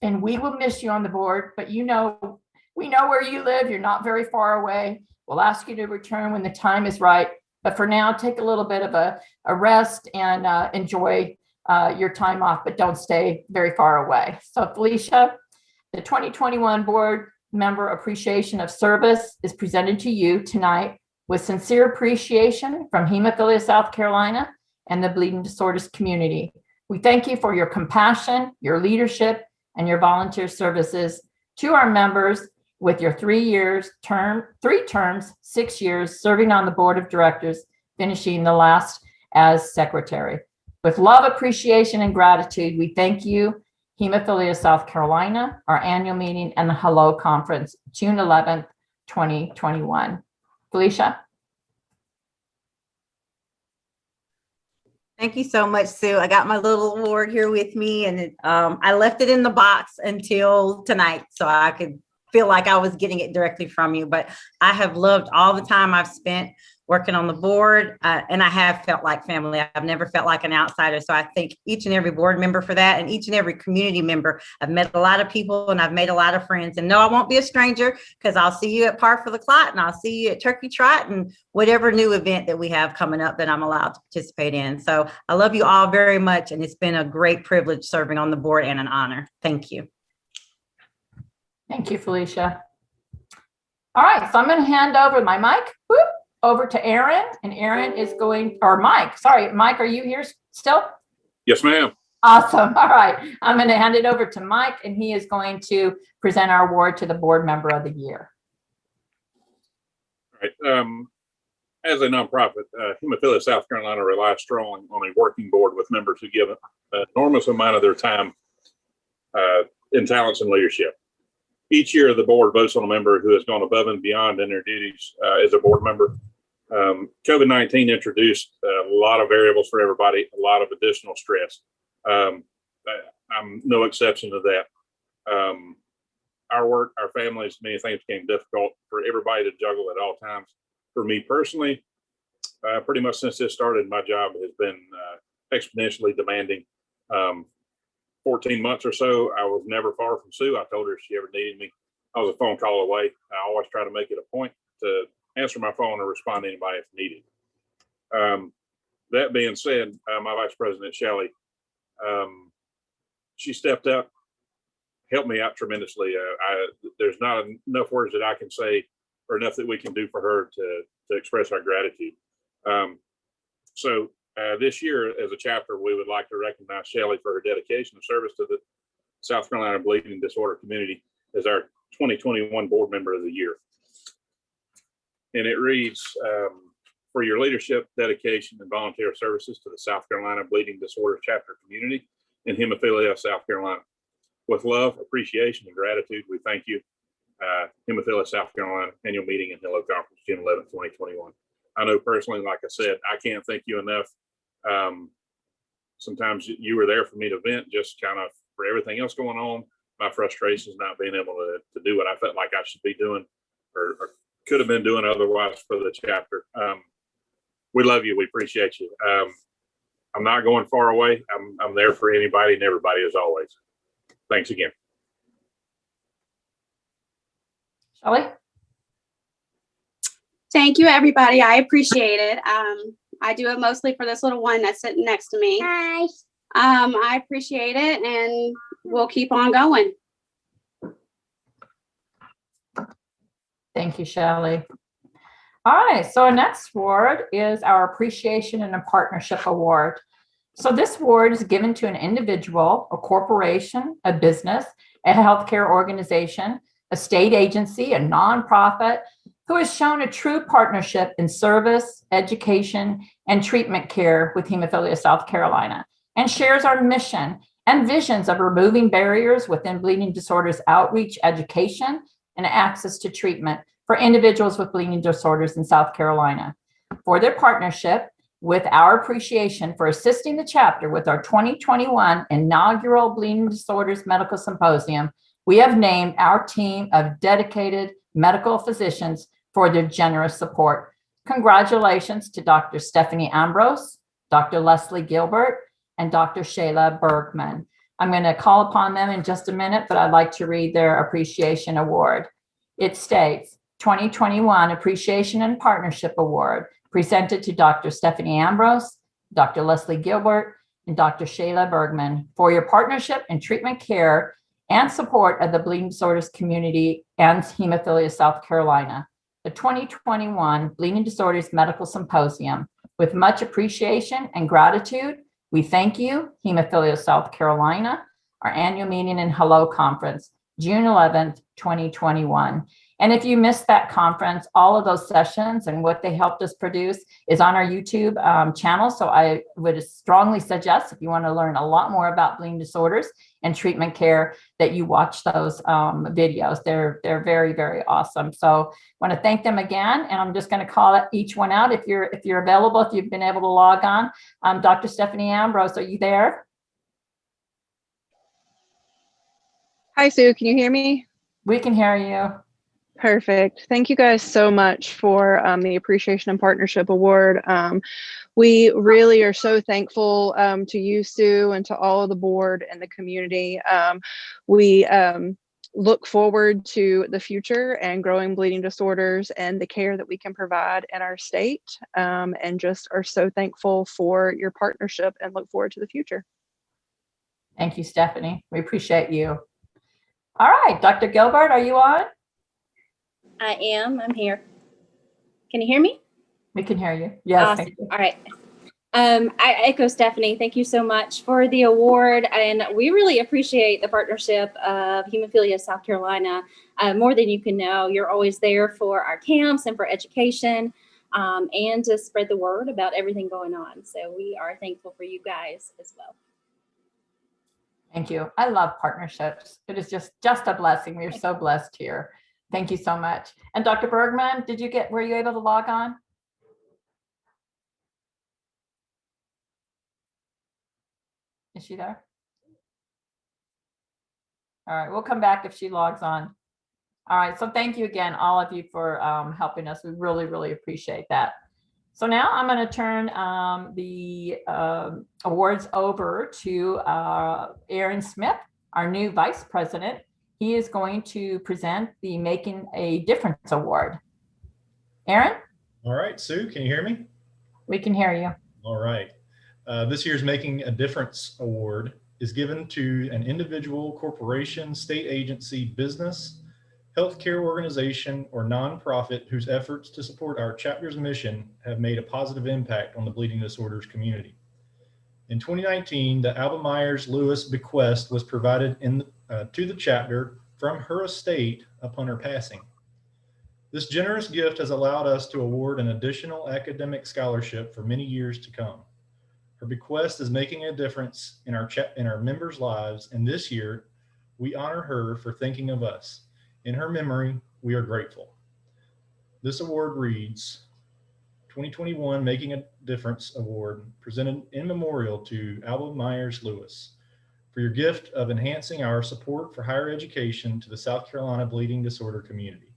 Speaker 1: and we will miss you on the board, but we know where you live. You're not very far away. We'll ask you to return when the time is right, but for now, take a little bit of a rest and enjoy your time off, but don't stay very far away. So Felicia, the 2021 Board Member Appreciation of Service is presented to you tonight with sincere appreciation from Hemophilia South Carolina and the bleeding disorders community. We thank you for your compassion, your leadership, and your volunteer services to our members with your 3 terms, 6 years serving on the board of directors, finishing the last as secretary. With love, appreciation, and gratitude, we thank you, Hemophilia South Carolina, our annual meeting, and the Hello Conference, June 11th, 2021. Felicia?
Speaker 15: Thank you so much, Sue. I got my little award here with me, and I left it in the box until tonight so I could feel like I was getting it directly from you. But I have loved all the time I've spent working on the board, and I have felt like family. I've never felt like an outsider. So I thank each and every board member for that, and each and every community member. I've met a lot of people and I've made a lot of friends. And no, I won't be a stranger, because I'll see you at Par for the Clot, and I'll see you at Turkey Trot, and whatever new event that we have coming up that I'm allowed to participate in. So I love you all very much, and it's been a great privilege serving on the board and an honor. Thank you.
Speaker 1: Thank you, Felicia. All right, so I'm going to hand over my mic over to Aaron, and Aaron is going, or Mike, sorry, Mike, are you here still?
Speaker 23: Yes, ma'am.
Speaker 1: Awesome. All right, I'm going to hand it over to Mike, and he is going to present our award to the Board Member of the Year.
Speaker 23: All right. As a nonprofit, Hemophilia South Carolina relies strongly on a working board with members who give an enormous amount of their time in talents and leadership. Each year, the board votes on a member who has gone above and beyond in their duties as a board member. COVID-19 introduced a lot of variables for everybody, a lot of additional stress. I'm no exception to that. Our work, our families, many things became difficult for everybody to juggle at all times. For me personally, pretty much since this started, my job has been exponentially demanding. 14 months or so, I was never far from Sue. I told her if she ever needed me, I was a phone call away. I always try to make it a point to answer my phone or respond to anybody if needed. That being said, my Vice President, Shelley, she stepped up, helped me out tremendously. There's not enough words that I can say or enough that we can do for her to express our gratitude. This year, as a chapter, we would like to recognize Shelley for her dedication of service to the South Carolina bleeding disorder community as our 2021 Board Member of the Year. And it reads, for your leadership, dedication, and volunteer services to the South Carolina bleeding disorder chapter community in Hemophilia, South Carolina. With love, appreciation, and gratitude, we thank you. Hemophilia, South Carolina annual meeting and Hello Conference, June 11th, 2021. I know personally, like I said, I can't thank you enough. Sometimes you were there for me to vent, just kind of for everything else going on, my frustrations not being able to do what I felt like I should be doing or could have been doing otherwise for the chapter. We love you. We appreciate you. I'm not going far away. I'm there for anybody and everybody as always. Thanks again.
Speaker 1: Shelley?
Speaker 2: Thank you, everybody. I appreciate it. I do it mostly for this little one that's sitting next to me.
Speaker 12: Hi.
Speaker 2: I appreciate it, and we'll keep on going.
Speaker 1: Thank you, Shelley. All right, so our next award is our Appreciation and a Partnership Award. So this award is given to an individual, a corporation, a business, a healthcare organization, a state agency, a nonprofit, who has shown a true partnership in service, education, and treatment care with Hemophilia South Carolina, and shares our mission and visions of removing barriers within bleeding disorders outreach, education, and access to treatment for individuals with bleeding disorders in South Carolina. For their partnership, with our appreciation for assisting the chapter with our 2021 inaugural Bleeding Disorders Medical Symposium, we have named our team of dedicated medical physicians for their generous support. Congratulations to Dr. Stephanie Ambrose, Dr. Leslie Gilbert, and Dr. Shayla Bergman. I'm going to call upon them in just a minute, but I'd like to read their appreciation award. It states, 2021 Appreciation and Partnership Award, presented to Dr. Stephanie Ambrose, Dr. Leslie Gilbert, and Dr. Shayla Bergman for your partnership in treatment care and support of the bleeding disorders community and Hemophilia South Carolina. The 2021 Bleeding Disorders Medical Symposium. With much appreciation and gratitude, we thank you, Hemophilia South Carolina, our annual meeting and hello conference, June 11th, 2021. And if you missed that conference, all of those sessions and what they helped us produce is on our YouTube channel. So I would strongly suggest, if you want to learn a lot more about bleeding disorders and treatment care, that you watch those videos. They're very, very awesome. So I want to thank them again, and I'm just going to call each one out if you're available, if you've been able to log on. Dr. Stephanie Ambrose, are you there?
Speaker 4: Hi, Sue. Can you hear me?
Speaker 1: We can hear you.
Speaker 4: Perfect. Thank you guys so much for the Appreciation and Partnership Award. We really are so thankful to you, Sue, and to all of the board and the community. We look forward to the future and growing bleeding disorders and the care that we can provide in our state, and just are so thankful for your partnership and look forward to the future.
Speaker 1: Thank you, Stephanie. We appreciate you. All right, Dr. Gilbert, are you on?
Speaker 5: I am. I'm here. Can you hear me?
Speaker 1: We can hear you. Yes.
Speaker 5: Awesome.
Speaker 1: Thank you.
Speaker 5: All right. I echo Stephanie. Thank you so much for the award. And we really appreciate the partnership of Hemophilia South Carolina. More than you can know, you're always there for our camps and for education, and to spread the word about everything going on. So we are thankful for you guys as well.
Speaker 1: Thank you. I love partnerships. It is just a blessing. We are so blessed here. Thank you so much. And Dr. Bergman, were you able to log on? Is she there? All right, we'll come back if she logs on. All right, so thank you again, all of you, for helping us. We really, really appreciate that. So now I'm going to turn the awards over to Aaron Smith, our new vice president. He is going to present the Making a Difference Award. Aaron?
Speaker 6: All right, Sue, can you hear me?
Speaker 1: We can hear you.
Speaker 6: All right. This year's Making a Difference Award is given to an individual, corporation, state agency, business, healthcare organization, or nonprofit whose efforts to support our chapter's mission have made a positive impact on the bleeding disorders community. In 2019, the Alba MyersLewis bequest was provided to the chapter from her estate upon her passing. This generous gift has allowed us to award an additional academic scholarship for many years to come. Her bequest is making a difference in our members' lives, and this year we honor her for thinking of us. In her memory, we are grateful. This award reads, 2021 Making a Difference Award, presented in memorial to Alba MyersLewis for your gift of enhancing our support for higher education to the South Carolina bleeding disorder community.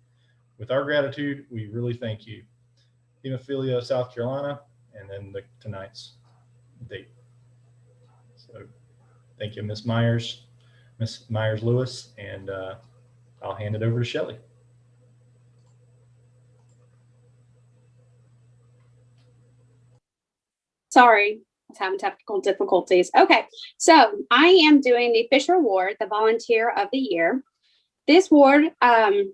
Speaker 6: With our gratitude, we really thank you. Hemophilia South Carolina, and then tonight's date. So thank you, Ms. MyersLewis, and I'll hand it over to Shelley.
Speaker 2: Sorry, I was having technical difficulties. Okay, so I am doing the Fisher Award, the Volunteer of the Year. This award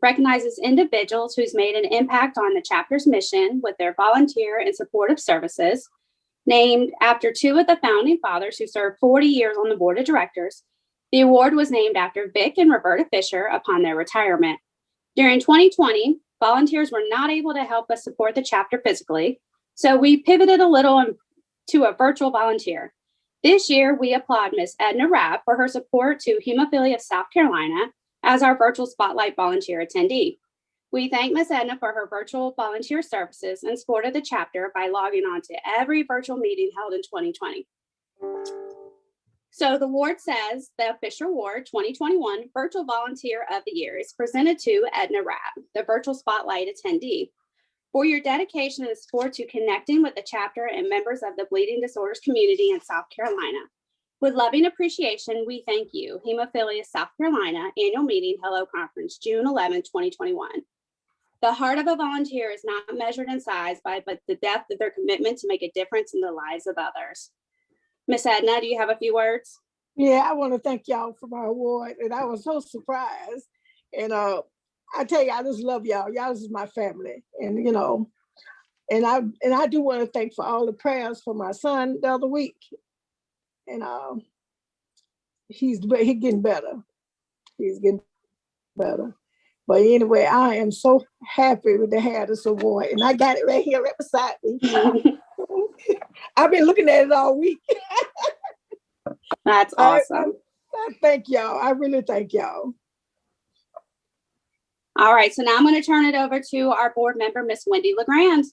Speaker 2: recognizes individuals who's made an impact on the chapter's mission with their volunteer and supportive services. Named after two of the founding fathers who served 40 years on the board of directors, the award was named after Vic and Roberta Fisher upon their retirement. During 2020, volunteers were not able to help us support the chapter physically, so we pivoted a little to a virtual volunteer. This year, we applaud Ms. Edna Rapp for her support to Hemophilia of South Carolina as our virtual Spotlight volunteer attendee. We thank Ms. Edna for her virtual volunteer services and support of the chapter by logging on to every virtual meeting held in 2020. So the award says the Fisher Award 2021 Virtual Volunteer of the Year is presented to Edna Rapp, the virtual Spotlight attendee, for your dedication and support to connecting with the chapter and members of the bleeding disorders community in South Carolina. With loving appreciation, we thank you. Hemophilia South Carolina Annual Meeting Hello Conference, June 11, 2021. The heart of a volunteer is not measured in size but the depth of their commitment to make a difference in the lives of others. Miss Edna, do you have a few words?
Speaker 7: Yeah, I want to thank y'all for my award, and I was so surprised. And I tell you, I just love y'all. Y'all is my family, and you know, and I do want to thank for all the prayers for my son the other week, and he's getting better. He's getting better. But anyway, I am so happy to have this award, and I got it right here, right beside me. I've been looking at it all week.
Speaker 2: That's awesome.
Speaker 7: I thank y'all. I really thank y'all.
Speaker 2: All right, so now I'm going to turn it over to our board member, Miss Wendy LeGrand.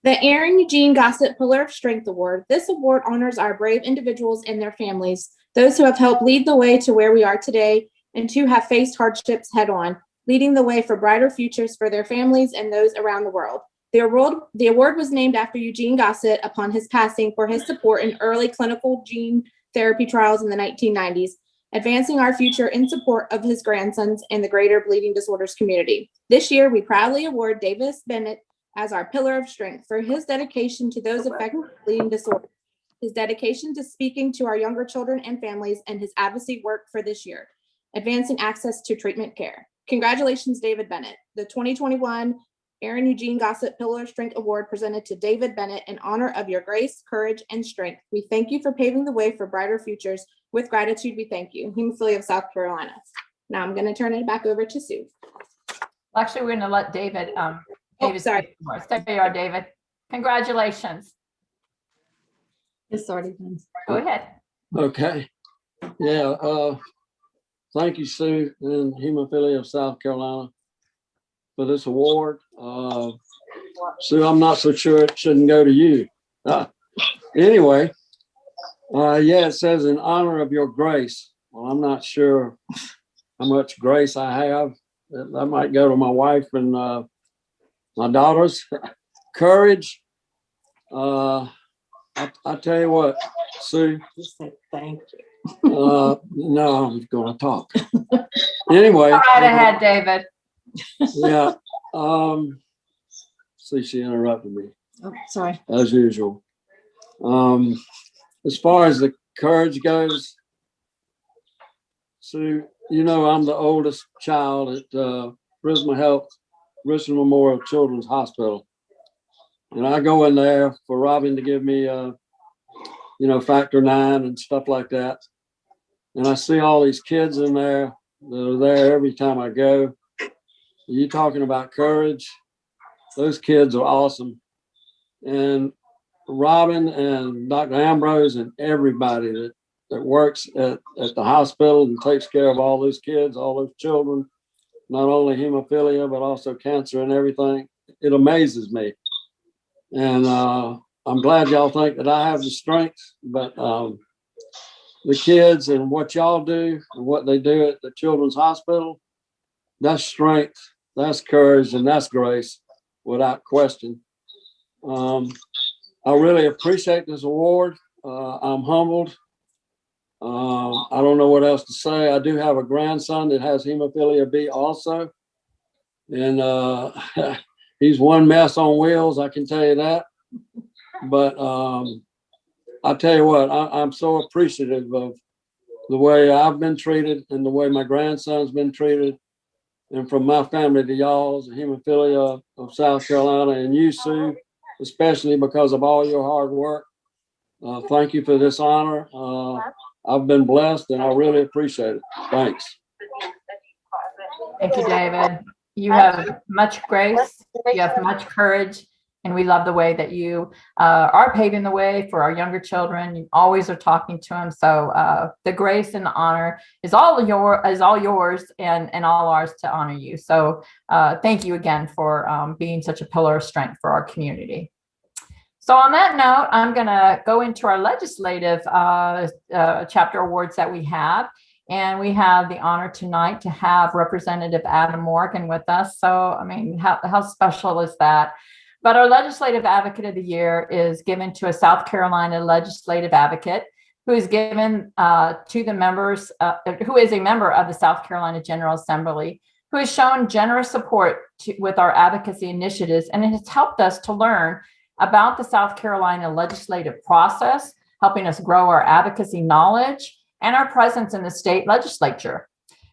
Speaker 8: The Aaron Eugene Gossett Pillar of Strength Award. This award honors our brave individuals and their families, those who have helped lead the way to where we are today and who have faced hardships head on, leading the way for brighter futures for their families and those around the world. The award was named after Eugene Gossett upon his passing for his support in early clinical gene therapy trials in the 1990s, advancing our future in support of his grandsons and the greater bleeding disorders community. This year, we proudly award Davis Bennett as our Pillar of Strength for his dedication to those affected with bleeding disorders, his dedication to speaking to our younger children and families, and his advocacy work for this year, advancing access to treatment care. Congratulations, David Bennett. The 2021 Aaron Eugene Gossett Pillar of Strength Award presented to David Bennett in honor of your grace, courage, and strength. We thank you for paving the way for brighter futures. With gratitude, we thank you. Hemophilia of South Carolina. Now I'm going to turn it back over to Sue.
Speaker 1: Actually, we're going to let David.
Speaker 8: Sorry.
Speaker 1: There you are, David. Congratulations.
Speaker 8: It's already done.
Speaker 1: Go ahead.
Speaker 9: Okay. Yeah. Thank you, Sue, and Hemophilia of South Carolina for this award. Sue, I'm not so sure it shouldn't go to you. Anyway, yeah, it says in honor of your grace. Well, I'm not sure how much grace I have. That might go to my wife and my daughters. Courage. I tell you what, Sue.
Speaker 8: Just say thank you.
Speaker 9: No, I'm going to talk. Anyway.
Speaker 1: Go right ahead, David.
Speaker 9: Yeah. See, she interrupted me.
Speaker 8: Oh, sorry.
Speaker 9: As usual. As far as the courage goes, Sue, you know I'm the oldest child at Prisma Health, Richmond Memorial Children's Hospital. And I go in there for Robin to give me, factor 9 and stuff like that. And I see all these kids in there that are there every time I go. You talking about courage? Those kids are awesome. And Robin and Dr. Ambrose and everybody that works at the hospital and takes care of all those kids, all those children, not only hemophilia, but also cancer and everything. It amazes me. And I'm glad y'all think that I have the strength, but the kids and what y'all do and what they do at the Children's Hospital, that's strength, that's courage, and that's grace, without question. I really appreciate this award. I'm humbled. I don't know what else to say. I do have a grandson that has hemophilia B also. And he's one mess on wheels, I can tell you that. But I tell you what, I'm so appreciative the way I've been treated and the way my grandson's been treated. And from my family to y'all's, the hemophilia of South Carolina, and you, Sue, especially because of all your hard work. Thank you for this honor. I've been blessed and I really appreciate it. Thanks.
Speaker 1: Thank you, David. You have much grace, you have much courage, and we love the way that you are paving the way for our younger children. You always are talking to them. So the grace and the honor is all yours and all ours to honor you. So thank you again for being such a pillar of strength for our community. So on that note, I'm going to go into our legislative chapter awards that we have. And we have the honor tonight to have Representative Adam Morgan with us. So, I mean, how special is that? But our Legislative Advocate of the Year is given to a South Carolina legislative advocate who is given to the members, who is a member of the South Carolina General Assembly, who has shown generous support with our advocacy initiatives, and it has helped us to learn about the South Carolina legislative process, helping us grow our advocacy knowledge and our presence in the state legislature.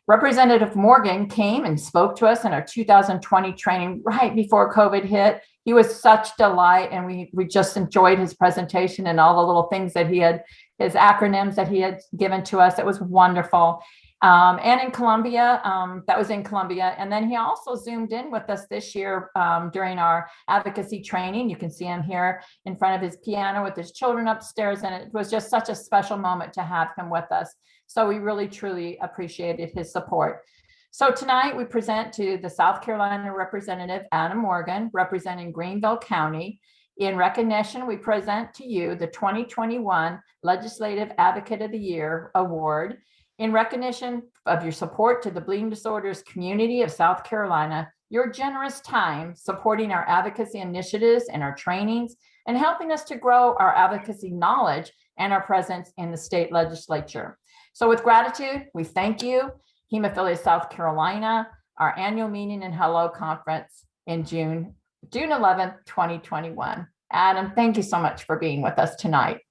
Speaker 1: Representative Morgan came and spoke to us in our 2020 training right before COVID hit. He was such delight, and we just enjoyed his presentation and all the little things that he had, his acronyms that he had given to us. It was wonderful. And in Columbia, that was in Columbia. And then he also zoomed in with us this year during our advocacy training. You can see him here in front of his piano with his children upstairs. And it was just such a special moment to have him with us. So we really, truly appreciated his support. So tonight we present to the South Carolina Representative Adam Morgan, representing Greenville County. In recognition, we present to you the 2021 Legislative Advocate of the Year Award. In recognition of your support to the bleeding disorders community of South Carolina, your generous time supporting our advocacy initiatives and our trainings, and helping us to grow our advocacy knowledge and our presence in the state legislature. So with gratitude, we thank you, Hemophilia South Carolina, our annual meeting and Hello Conference in June 11th, 2021. Adam, thank you so much for being with us tonight.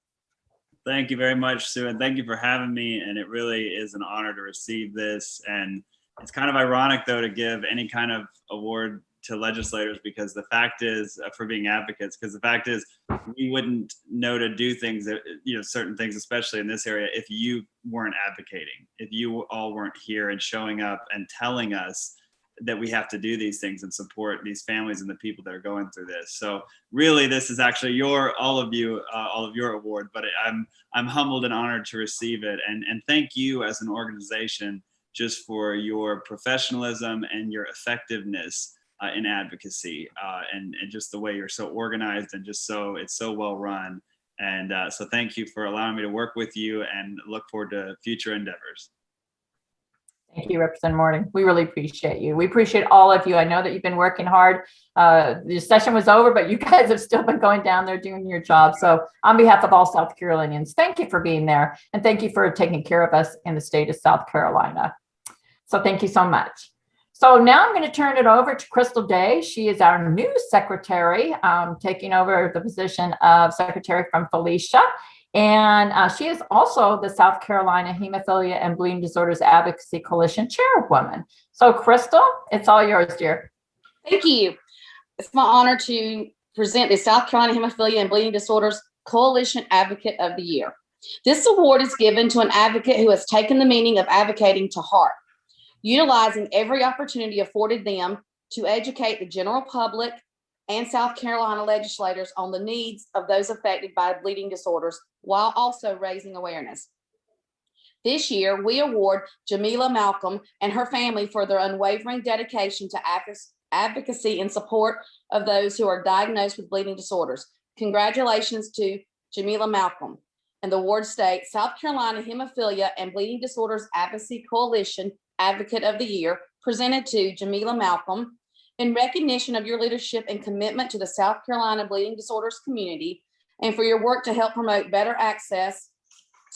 Speaker 10: Thank you very much, Sue, and thank you for having me. And it really is an honor to receive this. And it's kind of ironic, though, to give any kind of award to legislators, because the fact is, for being advocates, because the fact is, we wouldn't know to do things, that, certain things, especially in this area, if you weren't advocating, if you all weren't here and showing up and telling us that we have to do these things and support these families and the people that are going through this. So really, this is actually all of your award, but I'm humbled and honored to receive it. And thank you as an organization just for your professionalism and your effectiveness in advocacy, and just the way you're so organized and just it's so well run. And so thank you for allowing me to work with you, and look forward to future endeavors.
Speaker 1: Thank you, Representative Morgan. We really appreciate you. We appreciate all of you. I know that you've been working hard. The session was over, but you guys have still been going down there doing your job. So on behalf of all South Carolinians, thank you for being there. And thank you for taking care of us in the state of South Carolina. So thank you so much. So now I'm going to turn it over to Crystal Day. She is our new secretary, taking over the position of secretary from Felicia. And she is also the South Carolina Hemophilia and Bleeding Disorders Advocacy Coalition chairwoman. So Crystal, it's all yours, dear.
Speaker 11: Thank you. It's my honor to present the South Carolina Hemophilia and Bleeding Disorders Coalition Advocate of the Year. This award is given to an advocate who has taken the meaning of advocating to heart, utilizing every opportunity afforded them to educate the general public and South Carolina legislators on the needs of those affected by bleeding disorders, while also raising awareness. This year, we award Jamila Malcolm and her family for their unwavering dedication to advocacy in support of those who are diagnosed with bleeding disorders. Congratulations to Jamila Malcolm. And the award states, South Carolina Hemophilia and Bleeding Disorders Advocacy Coalition Advocate of the Year, presented to Jamila Malcolm, in recognition of your leadership and commitment to the South Carolina bleeding disorders community, and for your work to help promote better access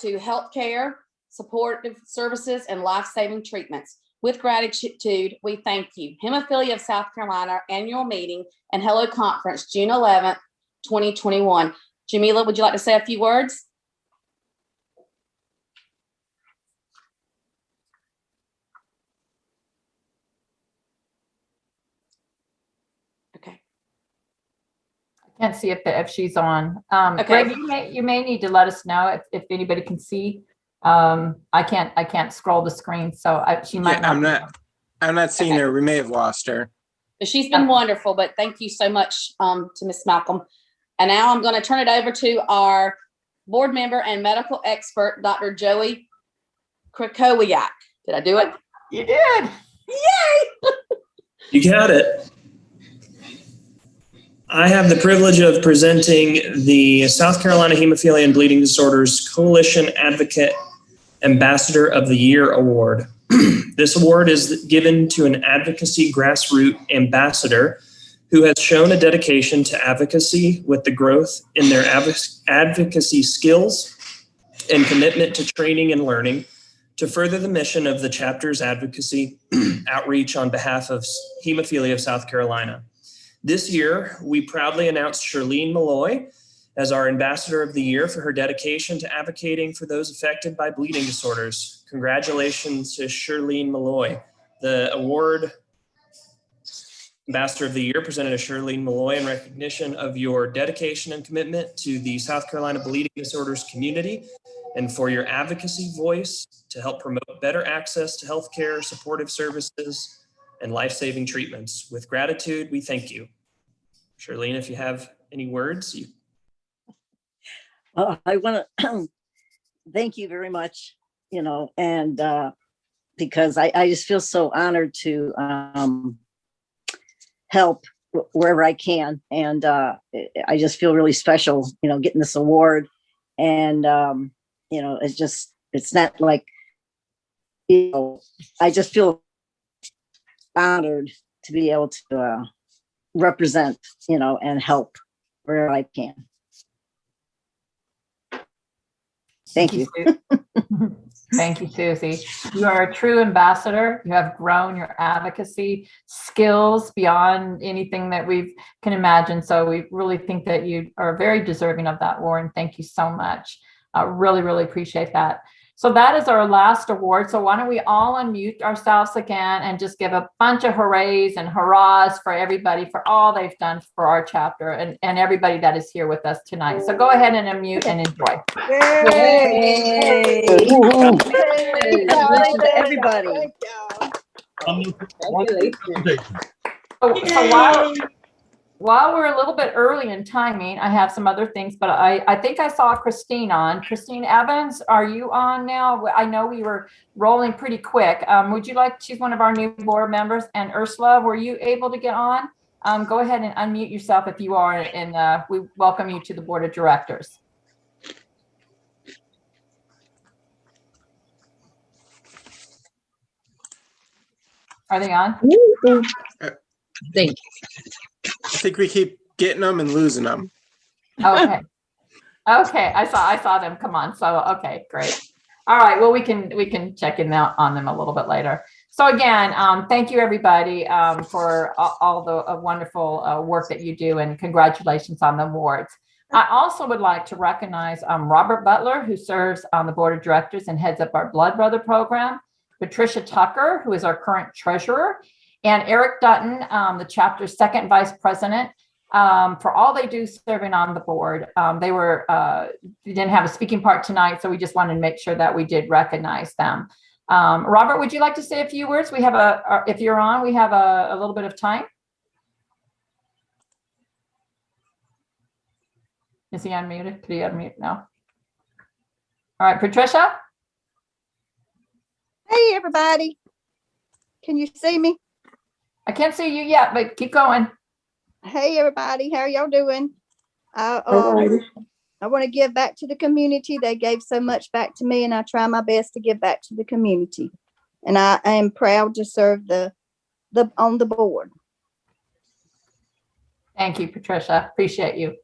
Speaker 11: to health care, supportive services, and life-saving treatments. With gratitude, we thank you. Hemophilia of South Carolina Annual Meeting and Hello Conference, June 11th, 2021. Jamila, would you like to say a few words?
Speaker 1: Can't see if she's on.
Speaker 11: Okay.
Speaker 1: Greg, you may need to let us know if anybody can see. I can't scroll the screen, so she might not.
Speaker 13: I'm not seeing her. We may have lost her.
Speaker 11: She's been wonderful, but thank you so much to Miss Malcolm. And now I'm going to turn it over to our board member and medical expert, Dr. Joey Krakowiak. Did I do it?
Speaker 1: You did.
Speaker 11: Yay!
Speaker 14: You got it. I have the privilege of presenting the South Carolina Hemophilia and Bleeding Disorders Coalition Advocate Ambassador of the Year Award. This award is given to an advocacy grassroots ambassador who has shown a dedication to advocacy with the growth in their advocacy skills and commitment to training and learning to further the mission of the chapter's advocacy outreach on behalf of hemophilia of South Carolina. This year, we proudly announced Charlene Molloy as our Ambassador of the Year for her dedication to advocating for those affected by bleeding disorders. Congratulations to Charlene Molloy. The award, Ambassador of the Year, presented to Charlene Molloy in recognition of your dedication and commitment to the South Carolina bleeding disorders community and for your advocacy voice to help promote better access to healthcare, supportive services, and life-saving treatments. With gratitude, we thank you. Charlene, if you have any words.
Speaker 16: I want to thank you very much, and because I just feel so honored to help wherever I can. And I just feel really special, getting this award. And, it's not like, I just feel honored to be able to represent, and help where I can. Thank you.
Speaker 1: Thank you, Susie. You are a true ambassador. You have grown your advocacy skills beyond anything that we can imagine. So we really think that you are very deserving of that award. And thank you so much. Really, really appreciate that. So that is our last award. So why don't we all unmute ourselves again and just give a bunch of hoorays and hurrahs for everybody for all they've done for our chapter and everybody that is here with us tonight. So go ahead and unmute and enjoy.
Speaker 16: Yay! Congratulations to everybody.
Speaker 1: So while we're a little bit early in timing, I have some other things, but I think I saw Christine on. Christine Evans, are you on now? I know we were rolling pretty quick. Would you like, she's one of our new board members. And Ursula, were you able to get on? Go ahead and unmute yourself if you are, and we welcome you to the board of directors. Are they on?
Speaker 13: Thank you. I think we keep getting them and losing them.
Speaker 1: Okay. Okay. I saw them come on. So, okay, great. All right. Well, we can check in on them a little bit later. So again, thank you everybody for all the wonderful work that you do, and congratulations on the awards. I also would like to recognize Robert Butler, who serves on the board of directors and heads up our Blood Brother program, Patricia Tucker, who is our current treasurer, and Eric Dutton, the chapter's second vice president, for all they do serving on the board. They didn't have a speaking part tonight, so we just wanted to make sure that we did recognize them. Robert, would you like to say a few words? We have if you're on, we have a little bit of time. Is he unmuted? Could he unmute now? All right, Patricia.
Speaker 17: Hey, everybody. Can you see me?
Speaker 1: I can't see you yet, but keep going.
Speaker 17: Hey, everybody. How are y'all doing? I want to give back to the community. They gave so much back to me, and I try my best to give back to the community. And I am proud to serve on the board.
Speaker 1: Thank you, Patricia. Appreciate you.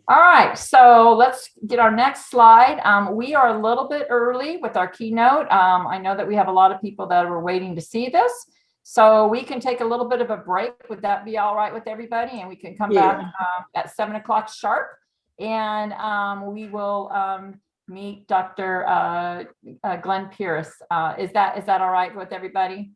Speaker 1: All right, so let's get our next slide. We are a little bit early with our keynote. I know that we have a lot of people that are waiting to see this. So we can take a little bit of a break. Would that be all right with everybody? And we can come back at 7 o'clock sharp. And we will meet Dr. Glenn Pierce. Is that all right with everybody?